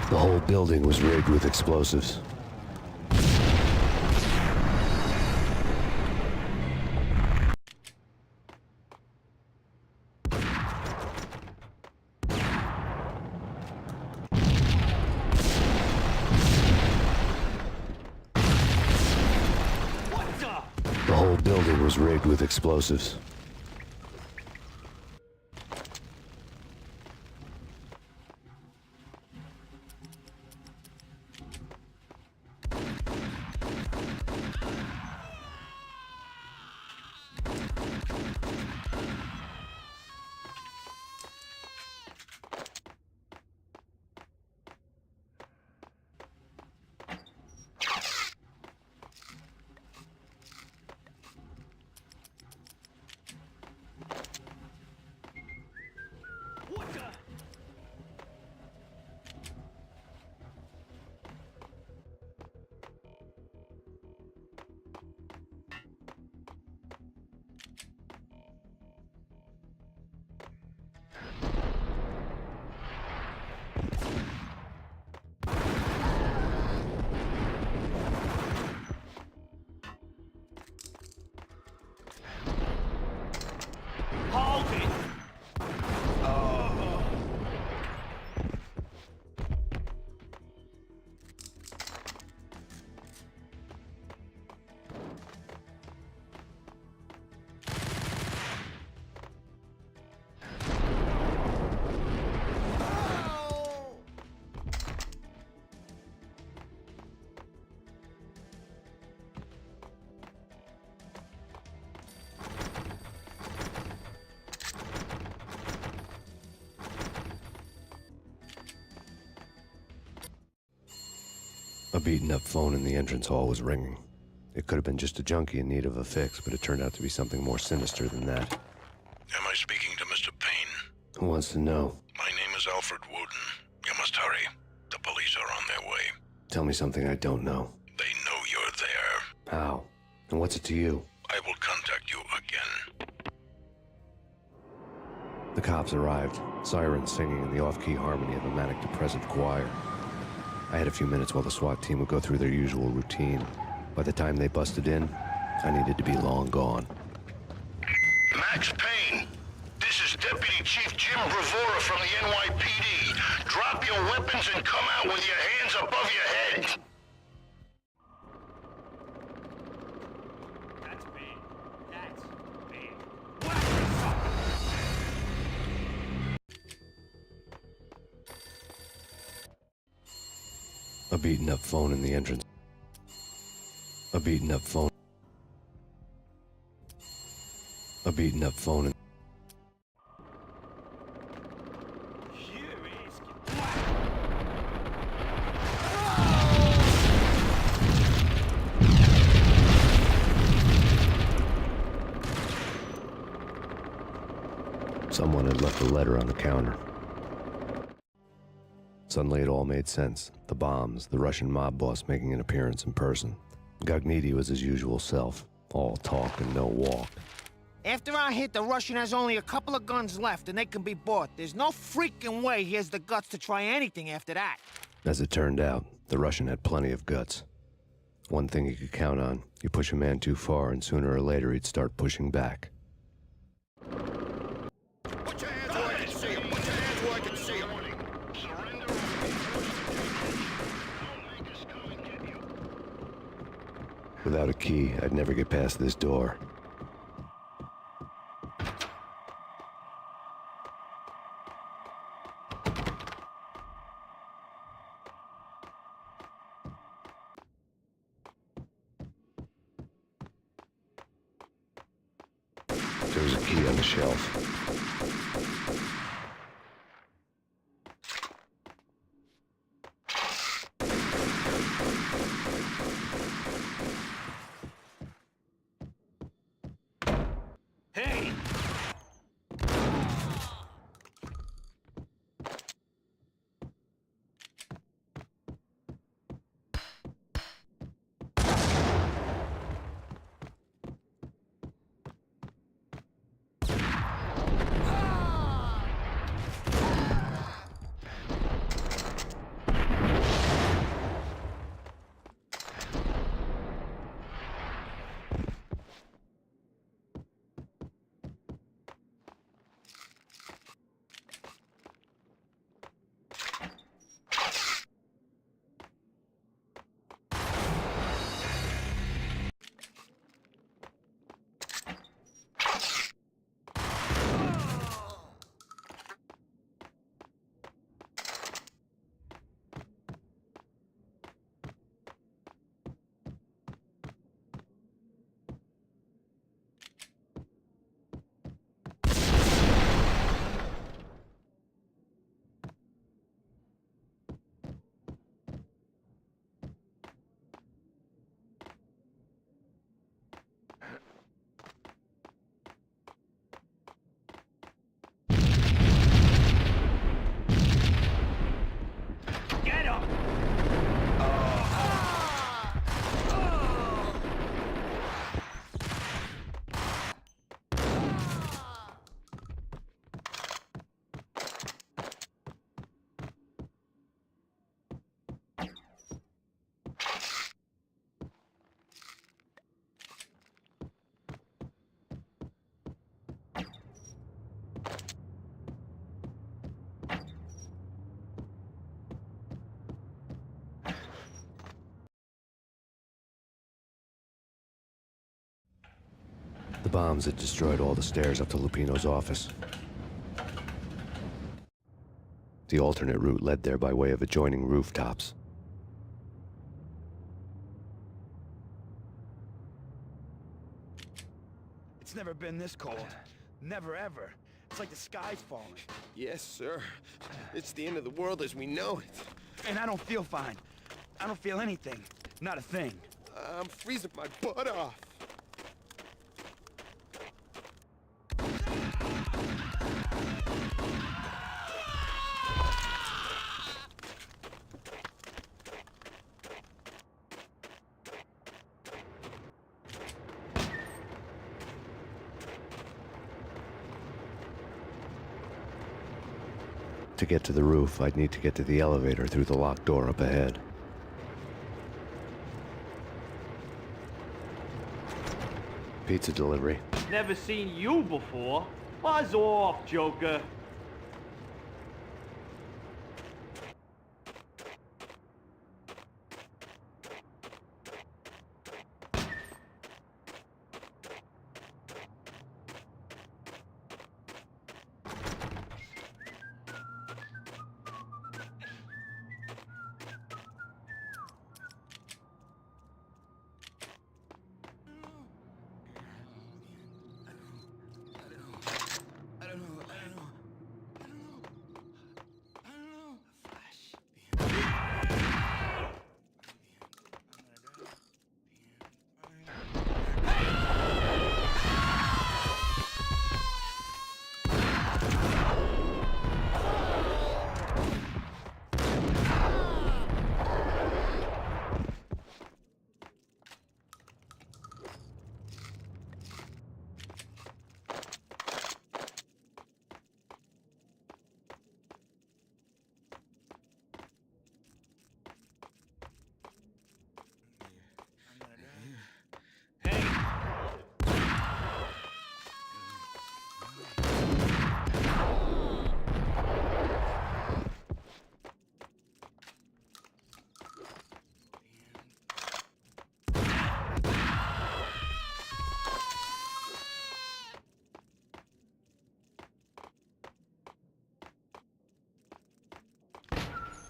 [SPEAKER 3] The whole building was rigged with explosives. whole building was rigged with explosives.
[SPEAKER 8] What the? Hold it!
[SPEAKER 3] A beaten-up phone in the entrance hall was ringing. It could have been just a junkie in need of a fix, but it turned out to be something more sinister than that.
[SPEAKER 11] Am I speaking to Mr. Payne?
[SPEAKER 3] Who wants to know?
[SPEAKER 11] My name is Alfred Woden. You must hurry. The police are on their way.
[SPEAKER 3] Tell me something I don't know.
[SPEAKER 11] They know you're there.
[SPEAKER 3] How? And what's it to you?
[SPEAKER 11] I will contact you again.
[SPEAKER 3] The cops arrived, sirens singing in the off-key harmony of a manic-depressive choir. I had a few minutes while the SWAT team would go through their usual routine. By the time they busted in, I needed to be long gone.
[SPEAKER 11] Max Payne, this is Deputy Chief Jim Bravura from the NYPD. Drop your weapons and come out with your hands above your head.
[SPEAKER 8] That's bad. That's bad.
[SPEAKER 3] A beaten-up phone in the entrance. A beaten-up phone. A beaten-up phone in... Someone had left a letter on the counter. Suddenly it all made sense. The bombs, the Russian mob boss making an appearance in person. Gagniti was his usual self, all talk and no walk.
[SPEAKER 13] After our hit, the Russian has only a couple of guns left, and they can be bought. There's no freaking way he has the guts to try anything after that.
[SPEAKER 3] As it turned out, the Russian had plenty of guts. One thing you could count on, you push a man too far, and sooner or later he'd start pushing back.
[SPEAKER 10] Put your hands where I can see 'em. Put your hands where I can see 'em.
[SPEAKER 3] Without a key, I'd never get past this door. There was a key on the shelf.
[SPEAKER 8] Hey!
[SPEAKER 3] bombs had destroyed all the stairs up to Lupino's office. The alternate route led there by way of adjoining rooftops.
[SPEAKER 10] It's never been this cold. Never ever. It's like the sky's falling.
[SPEAKER 18] Yes, sir. It's the end of the world as we know it.
[SPEAKER 10] And I don't feel fine. I don't feel anything. Not a thing.
[SPEAKER 18] I'm freezing my butt off.
[SPEAKER 3] To get to the roof, I'd need to get to the elevator through the locked door up ahead. Pizza delivery.
[SPEAKER 8] Never seen you before. Buzz off, Joker.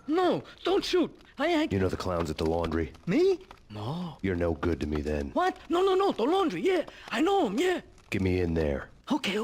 [SPEAKER 15] No, don't shoot.
[SPEAKER 3] You know the clowns at the laundry?
[SPEAKER 15] Me? No.
[SPEAKER 3] You're no good to me then.
[SPEAKER 15] What? No, the laundry, yeah. I know him, yeah.
[SPEAKER 3] Get me in there.
[SPEAKER 15] Okay.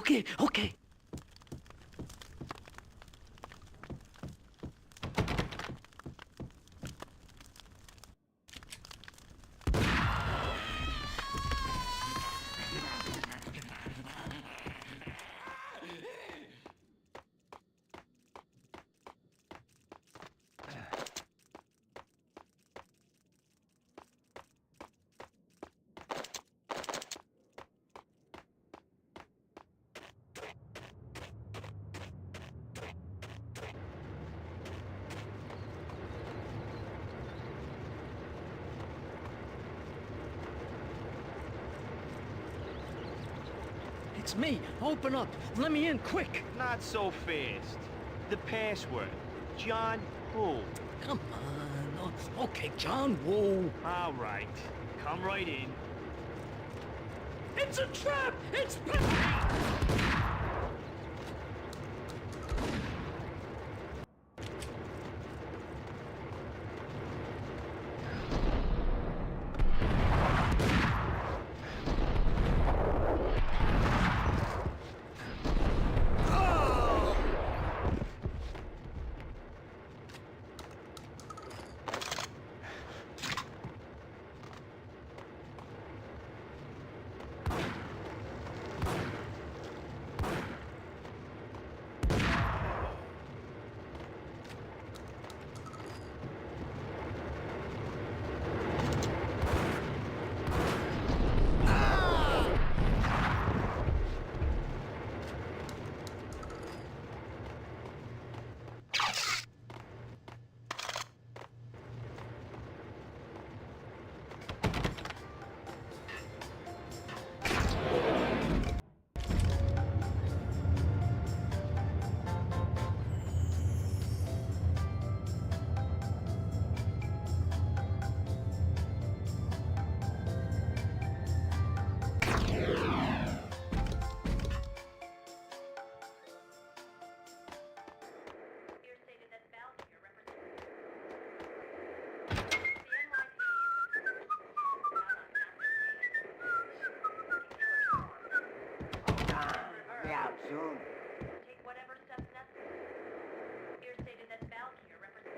[SPEAKER 15] It's me. Open up. Let me in, quick.
[SPEAKER 8] Not so fast. The password. John who?
[SPEAKER 15] Come on. Oh, okay, John Woo.
[SPEAKER 8] All right. Come right in.
[SPEAKER 15] It's a trap! It's...
[SPEAKER 6] on.
[SPEAKER 1] Take whatever steps necessary. Here stated that Valkyr represents...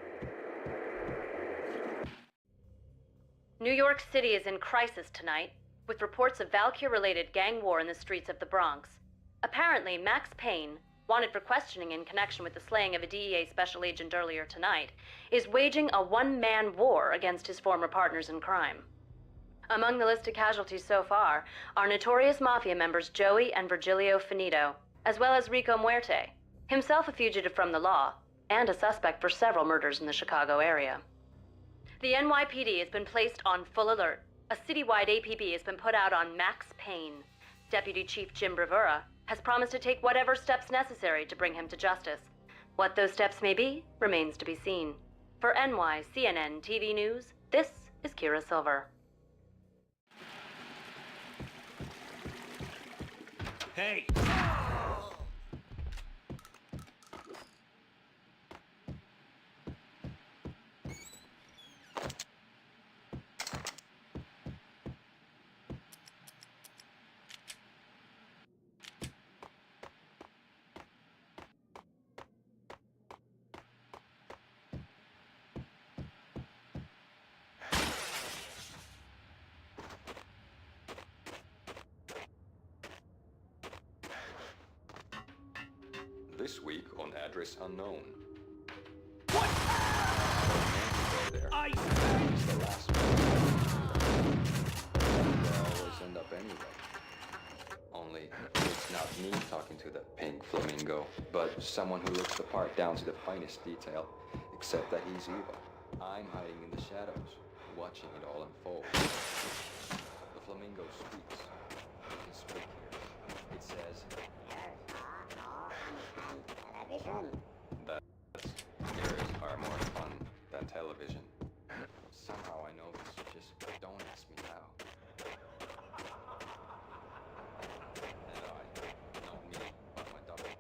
[SPEAKER 1] New York City is in crisis tonight, with reports of Valkyr-related gang war in the streets of the Bronx. Apparently, Max Payne, wanted for questioning in connection with the slaying of a DEA special agent earlier tonight, is waging a one-man war against his former partners in crime. Among the listed casualties so far are notorious mafia members Joey and Virgilio Finito, as well as Rico Muerte, himself a fugitive from the law, and a suspect for several murders in the Chicago area. The NYPD has been placed on full alert. A citywide APB has been put out on Max Payne. Deputy Chief Jim Bravura has promised to take whatever steps necessary to bring him to justice. What those steps may be remains to be seen. For NYCNN TV News, this is Kira Silver.
[SPEAKER 8] Hey!
[SPEAKER 19] This week on Address Unknown.
[SPEAKER 8] What?
[SPEAKER 19] There.
[SPEAKER 8] I...
[SPEAKER 19] It's the last one. They always end up anyway. Only, it's not me talking to the pink flamingo, but someone who looks the part down to the finest detail, except that he's evil. I'm hiding in the shadows, watching it all unfold. The flamingo speaks. You can speak here. It says... That ears are more fun than television. Somehow I know this, just don't ask me how. And not me, but my double,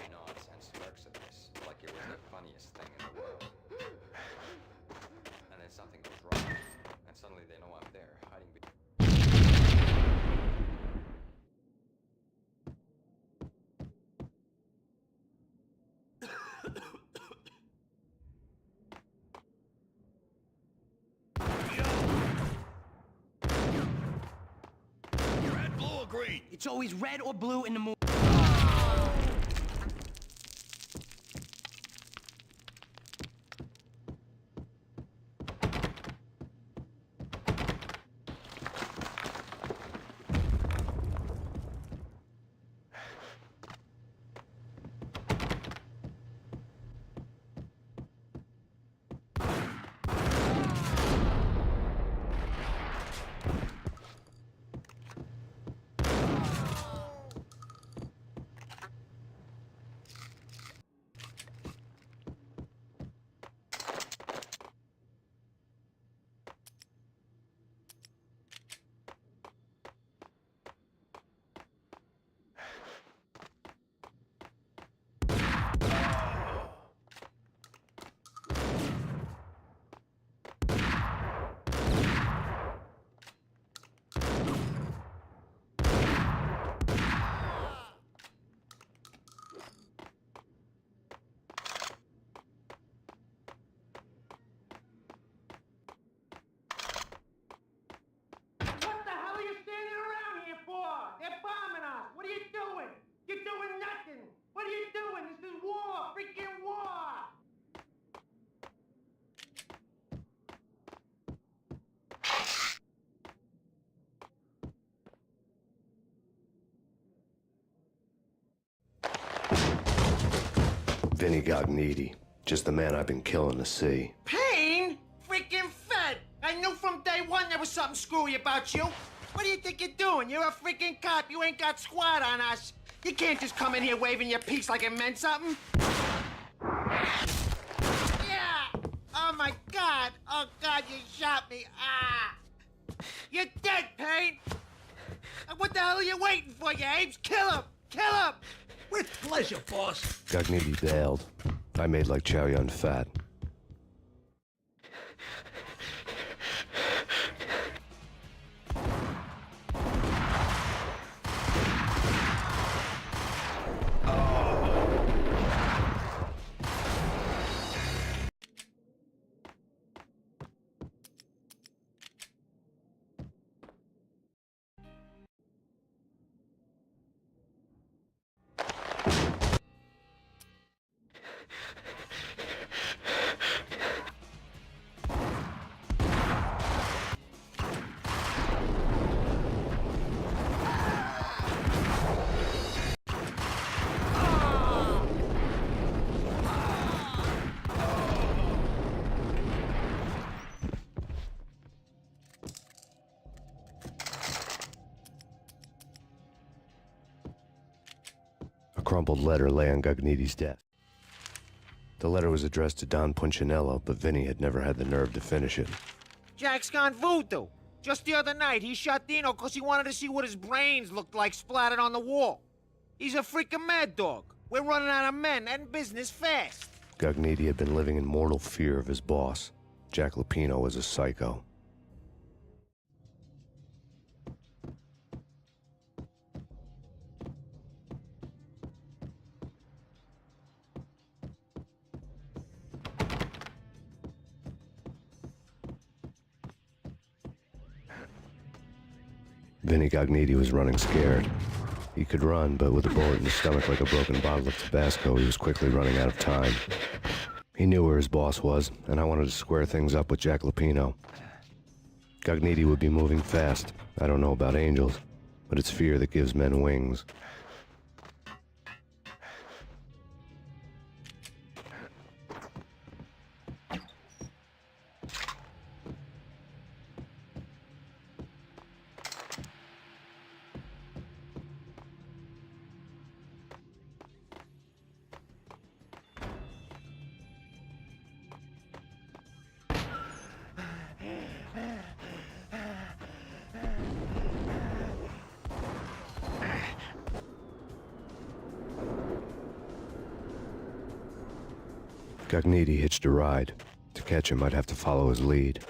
[SPEAKER 19] nods and smirks at this, like it was the funniest thing in the world. And then something goes wrong, and suddenly they know I'm there, hiding behind.
[SPEAKER 8] Red, blue, or green?
[SPEAKER 12] It's always red or blue in the movie.
[SPEAKER 3] Vinny Gognitti, just the man I've been killing to see.
[SPEAKER 13] Payne? Freaking Fed! I knew from day one there was something screwy about you. What do you think you're doing? You're a freaking cop. You ain't got squad on us. You can't just come in here waving your piece like it meant something. Yeah! Oh my God! Oh God, you shot me! Ah! You're dead, Payne! What the hell are you waiting for, you apes? Kill him! Kill him!
[SPEAKER 6] With pleasure, boss.
[SPEAKER 3] Gognitti bailed. I made like Chow Yun Fat. crumpled letter lay on Gagniti's desk. The letter was addressed to Don Punchinello, but Vinny had never had the nerve to finish it.
[SPEAKER 13] Jack's gone voodoo. Just the other night, he shot Dino because he wanted to see what his brains looked like splattered on the wall. He's a freaking mad dog. We're running out of men and business fast.
[SPEAKER 3] Gagniti had been living in mortal fear of his boss. Jack Lupino was a psycho. Vinny Gagniti was running scared. He could run, but with a bullet in his stomach like a broken bottle of Tabasco, he was quickly running out of time. He knew where his boss was, and I wanted to square things up with Jack Lupino. Gagniti would be moving fast. I don't know about angels, but it's fear that gives men wings. Gagniti hitched a ride. To catch him, I'd have to follow his lead.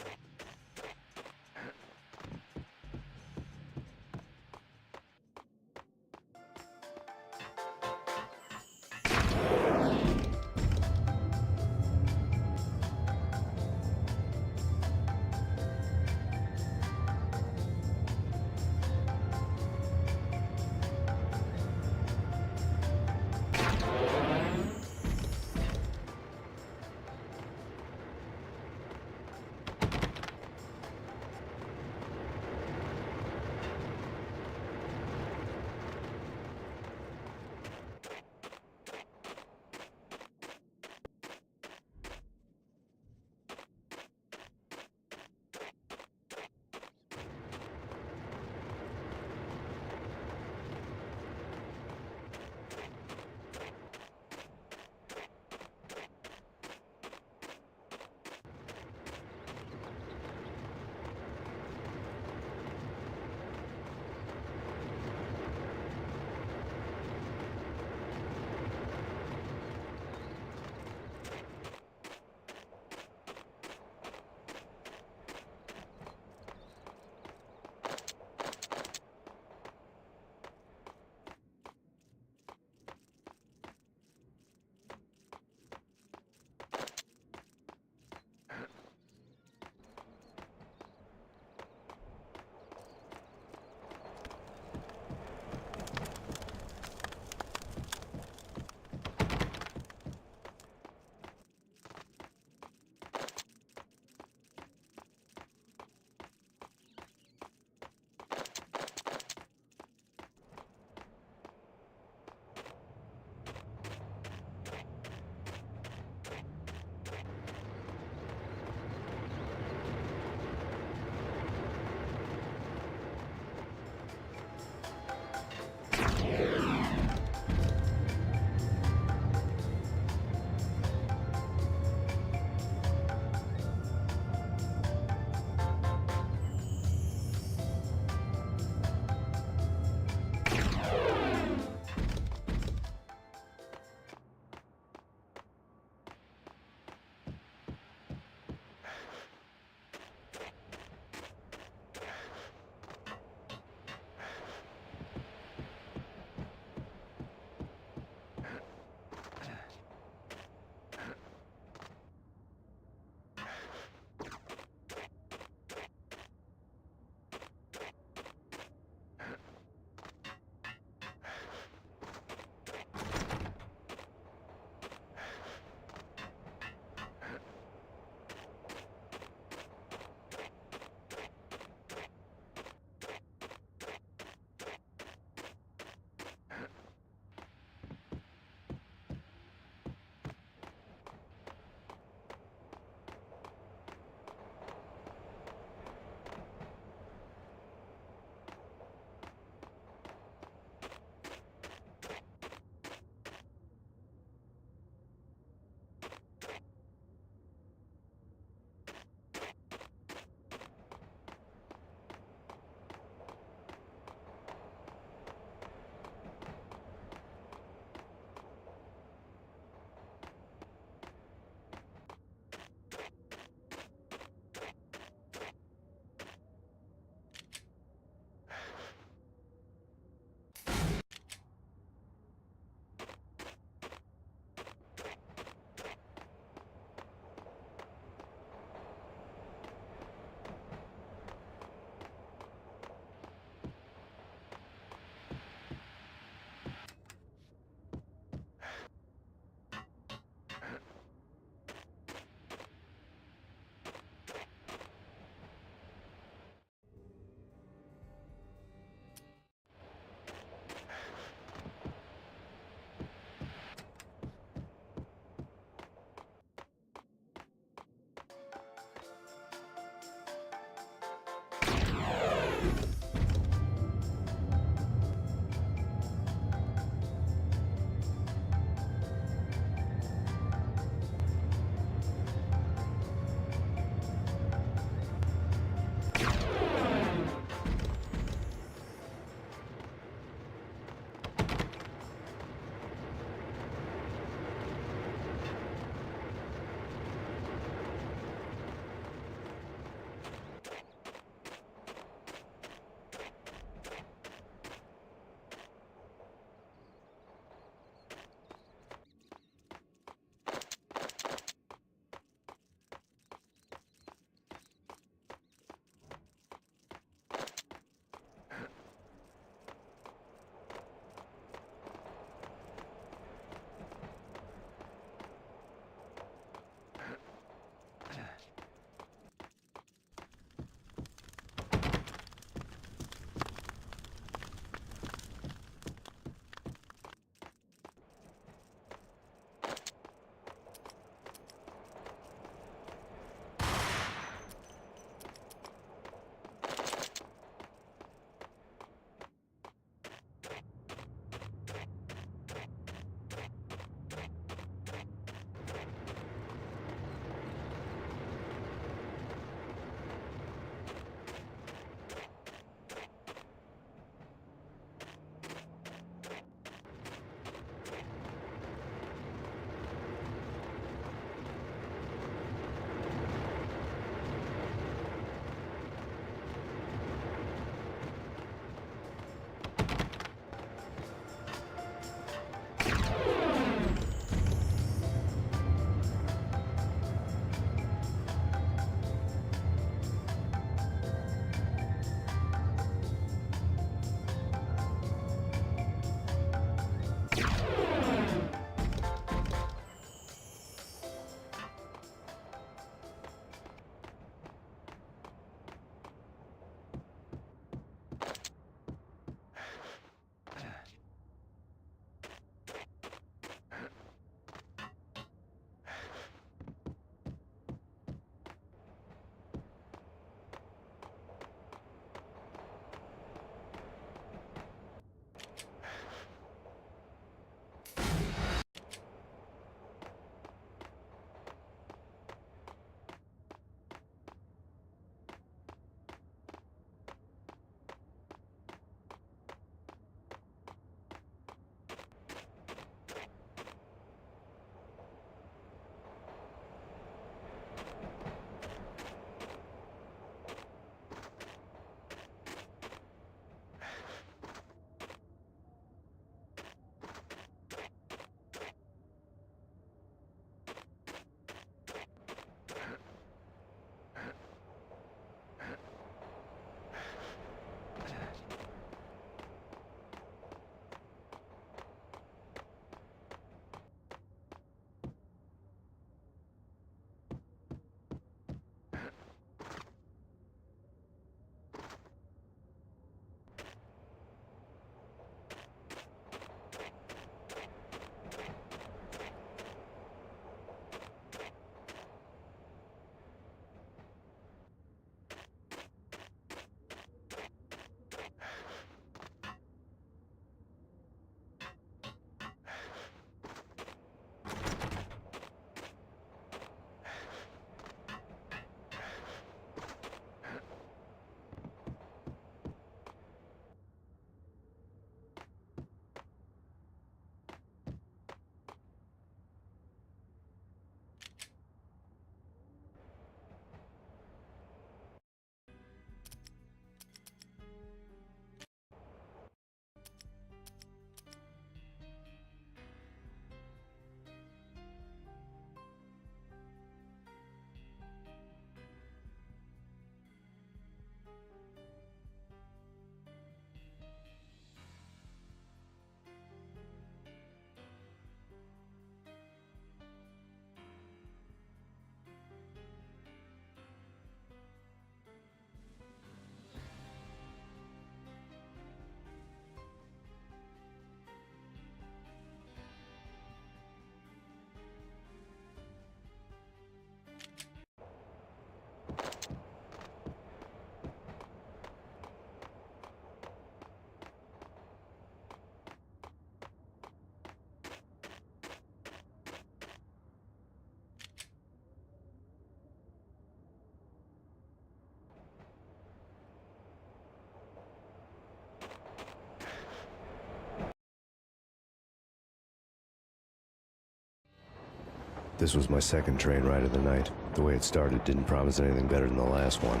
[SPEAKER 3] This was my second train ride of the night. The way it started didn't promise anything better than the last one.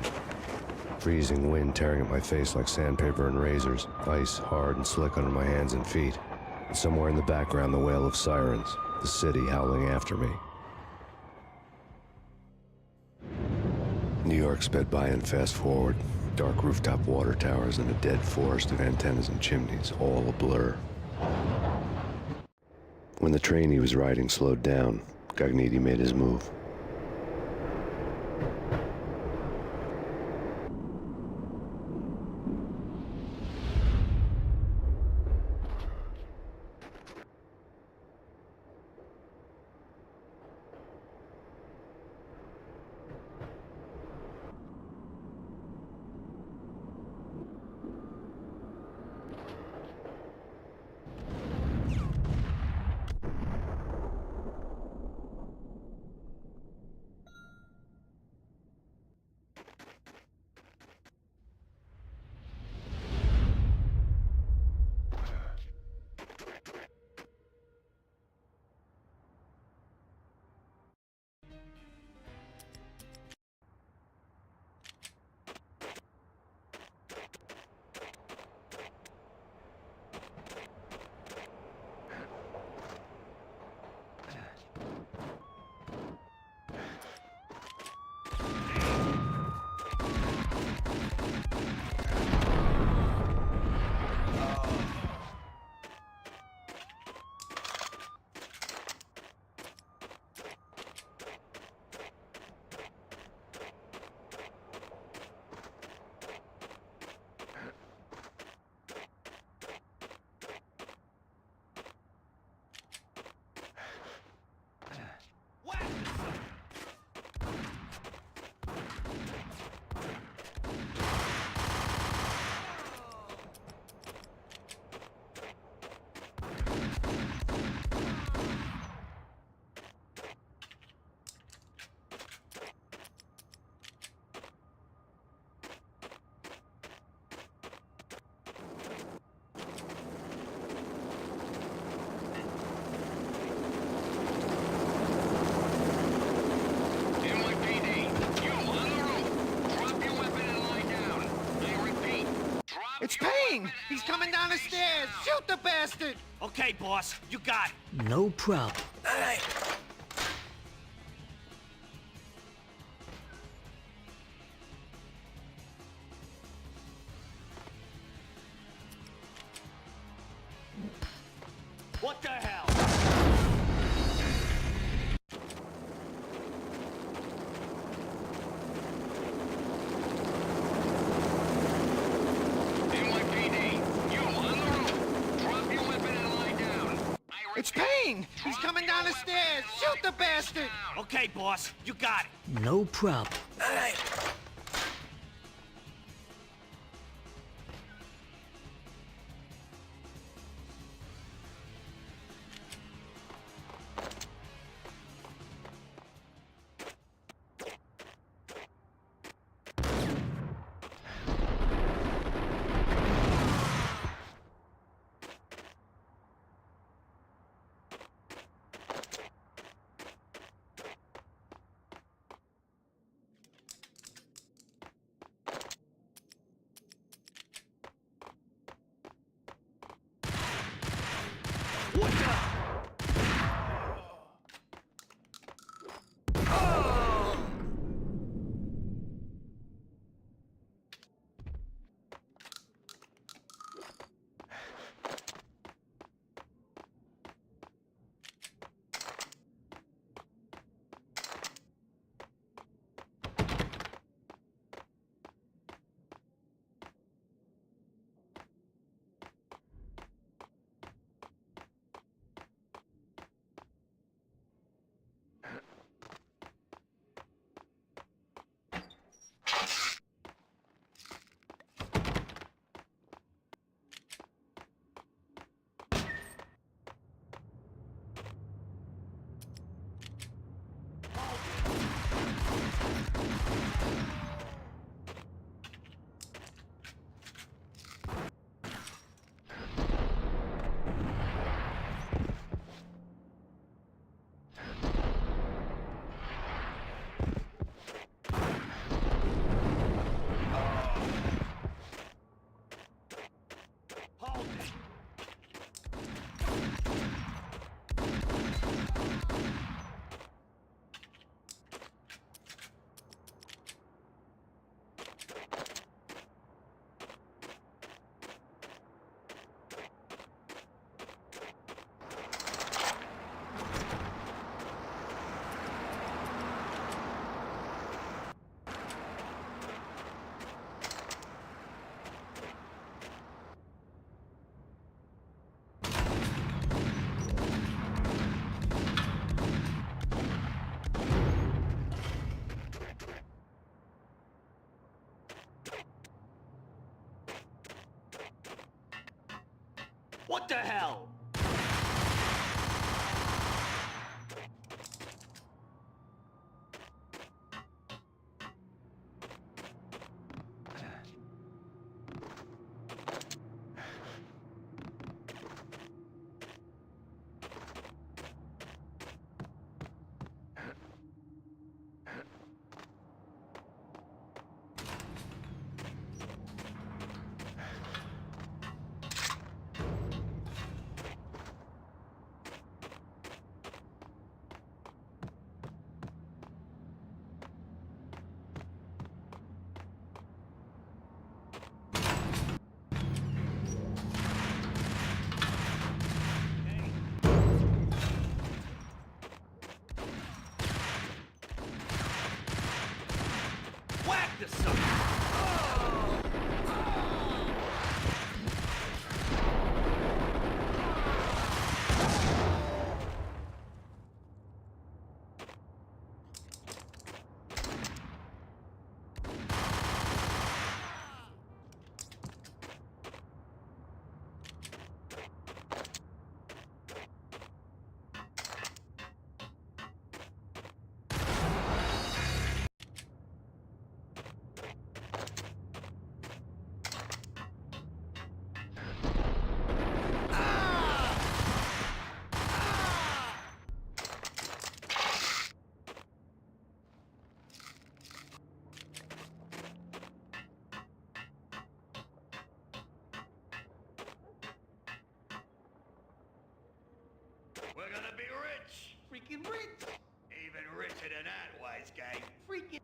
[SPEAKER 3] Freezing wind tearing at my face like sandpaper and razors, ice hard and slick under my hands and feet. And somewhere in the background, the wail of sirens, the city howling after me. New York sped by in fast forward. Dark rooftop water towers and a dead forest of antennas and chimneys, all a blur. When the train he was riding slowed down, Gognitti made his move.
[SPEAKER 13] It's Payne! He's coming down the stairs! Shoot the bastard!
[SPEAKER 8] Okay, boss, you got it.
[SPEAKER 15] No problem.
[SPEAKER 8] What the hell?
[SPEAKER 13] It's Payne! He's coming down the stairs! Shoot the bastard!
[SPEAKER 8] Okay, boss, you got it.
[SPEAKER 15] No problem.
[SPEAKER 8] What the? What the hell? Whack the sucker! We're gonna be rich! Freaking rich! Even richer than that, wise guy. Freaking...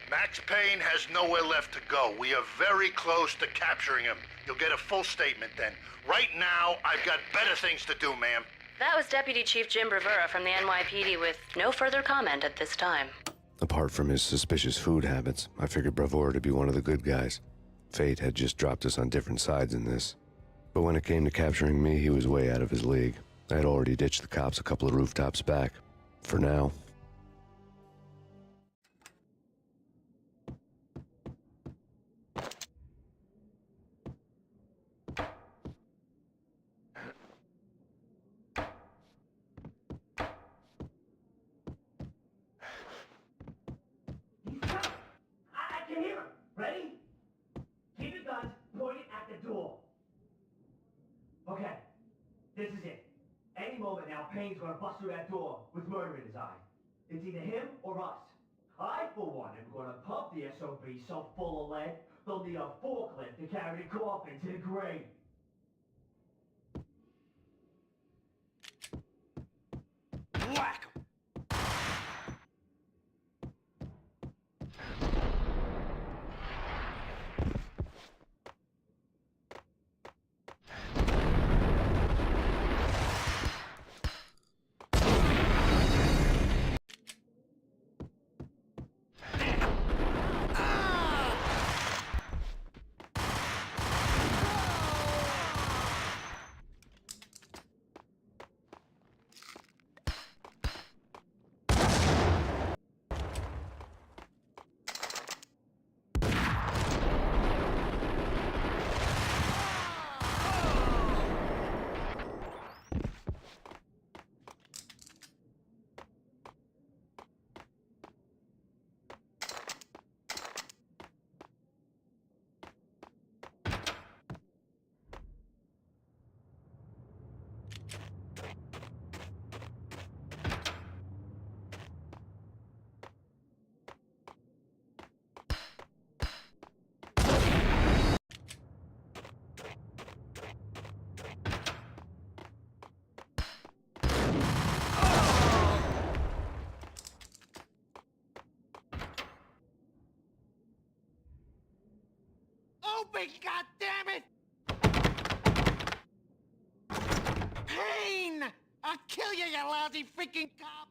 [SPEAKER 11] Max Payne has nowhere left to go. We are very close to capturing him. You'll get a full statement then. Right now, I've got better things to do, ma'am.
[SPEAKER 1] That was Deputy Chief Jim Rivera from the NYPD with no further comment at this time.
[SPEAKER 3] Apart from his suspicious food habits, I figured Bravura to be one of the good guys. Fate had just dropped us on different sides in this. But when it came to capturing me, he was way out of his league. I had already ditched the cops a couple of rooftops back. For now.
[SPEAKER 6] I can hear him. Ready? Keep your guns pointed at the door. Okay, this is it. Any moment now, Payne's gonna bust through that door with murder in his eye. It's either him or us. I, for one, am gonna pump the SOB so full of lead, they'll need a forklift to carry the coffin to the grave.
[SPEAKER 8] Whack 'em!
[SPEAKER 13] me, goddammit! Payne! I'll kill you, you lousy freaking cop!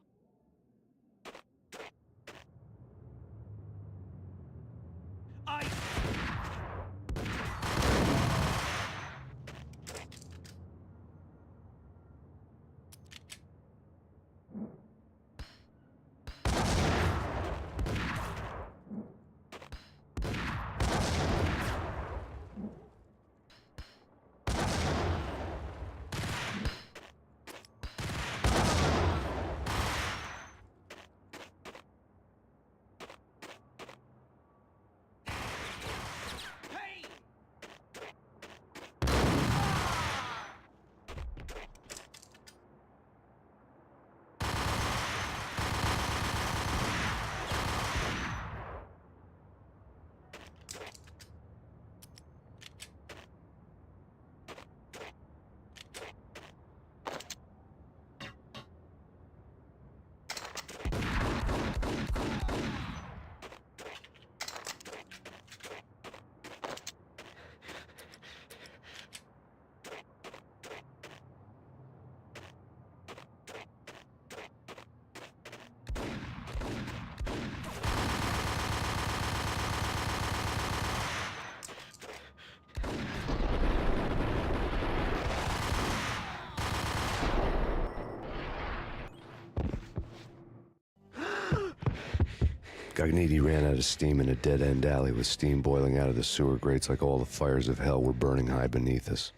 [SPEAKER 3] Gognitti ran out of steam in a dead-end alley with steam boiling out of the sewer grates like all the fires of hell were burning high beneath us.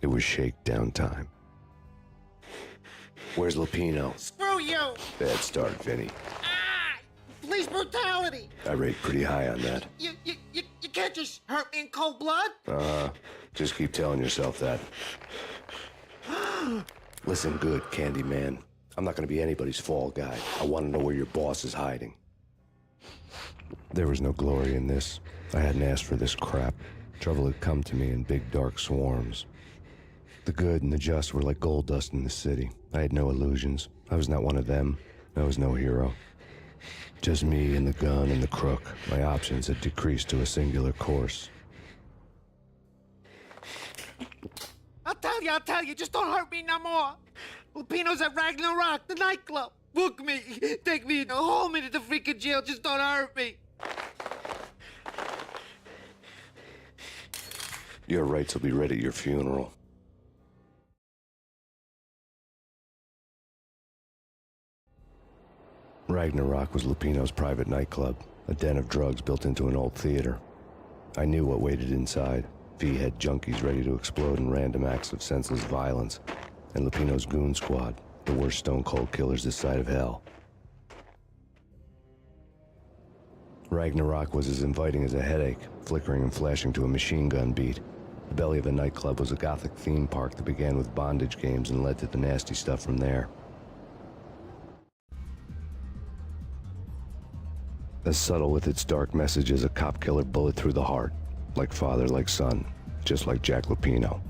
[SPEAKER 3] It was shakedown time. Where's Lupino?
[SPEAKER 13] Screw you!
[SPEAKER 3] Bad start, Vinny.
[SPEAKER 13] Police brutality!
[SPEAKER 3] I rate pretty high on that.
[SPEAKER 13] You can't just hurt me in cold blood!
[SPEAKER 3] Just keep telling yourself that. Listen good, Candyman. I'm not gonna be anybody's fall guy. I want to know where your boss is hiding. There was no glory in this. I hadn't asked for this crap. Trouble had come to me in big dark swarms. The good and the just were like gold dust in the city. I had no illusions. I was not one of them. I was no hero. Just me and the gun and the crook. My options had decreased to a singular course.
[SPEAKER 13] I'll tell you, just don't hurt me no more. Lupino's at Ragnarok, the nightclub. Book me, take me home into the freaking jail, just don't hurt me.
[SPEAKER 3] Your rights will be read at your funeral. Ragnarok was Lupino's private nightclub, a den of drugs built into an old theater. I knew what waited inside. V-head junkies ready to explode in random acts of senseless violence, and Lupino's goon squad, the worst stone-cold killers this side of hell. Ragnarok was as inviting as a headache, flickering and flashing to a machine gun beat. The belly of a nightclub was a gothic theme park that began with bondage games and led to the nasty stuff from there. As subtle with its dark message as a cop killer bullet through the heart. Like father, like son, just like Jack Lupino.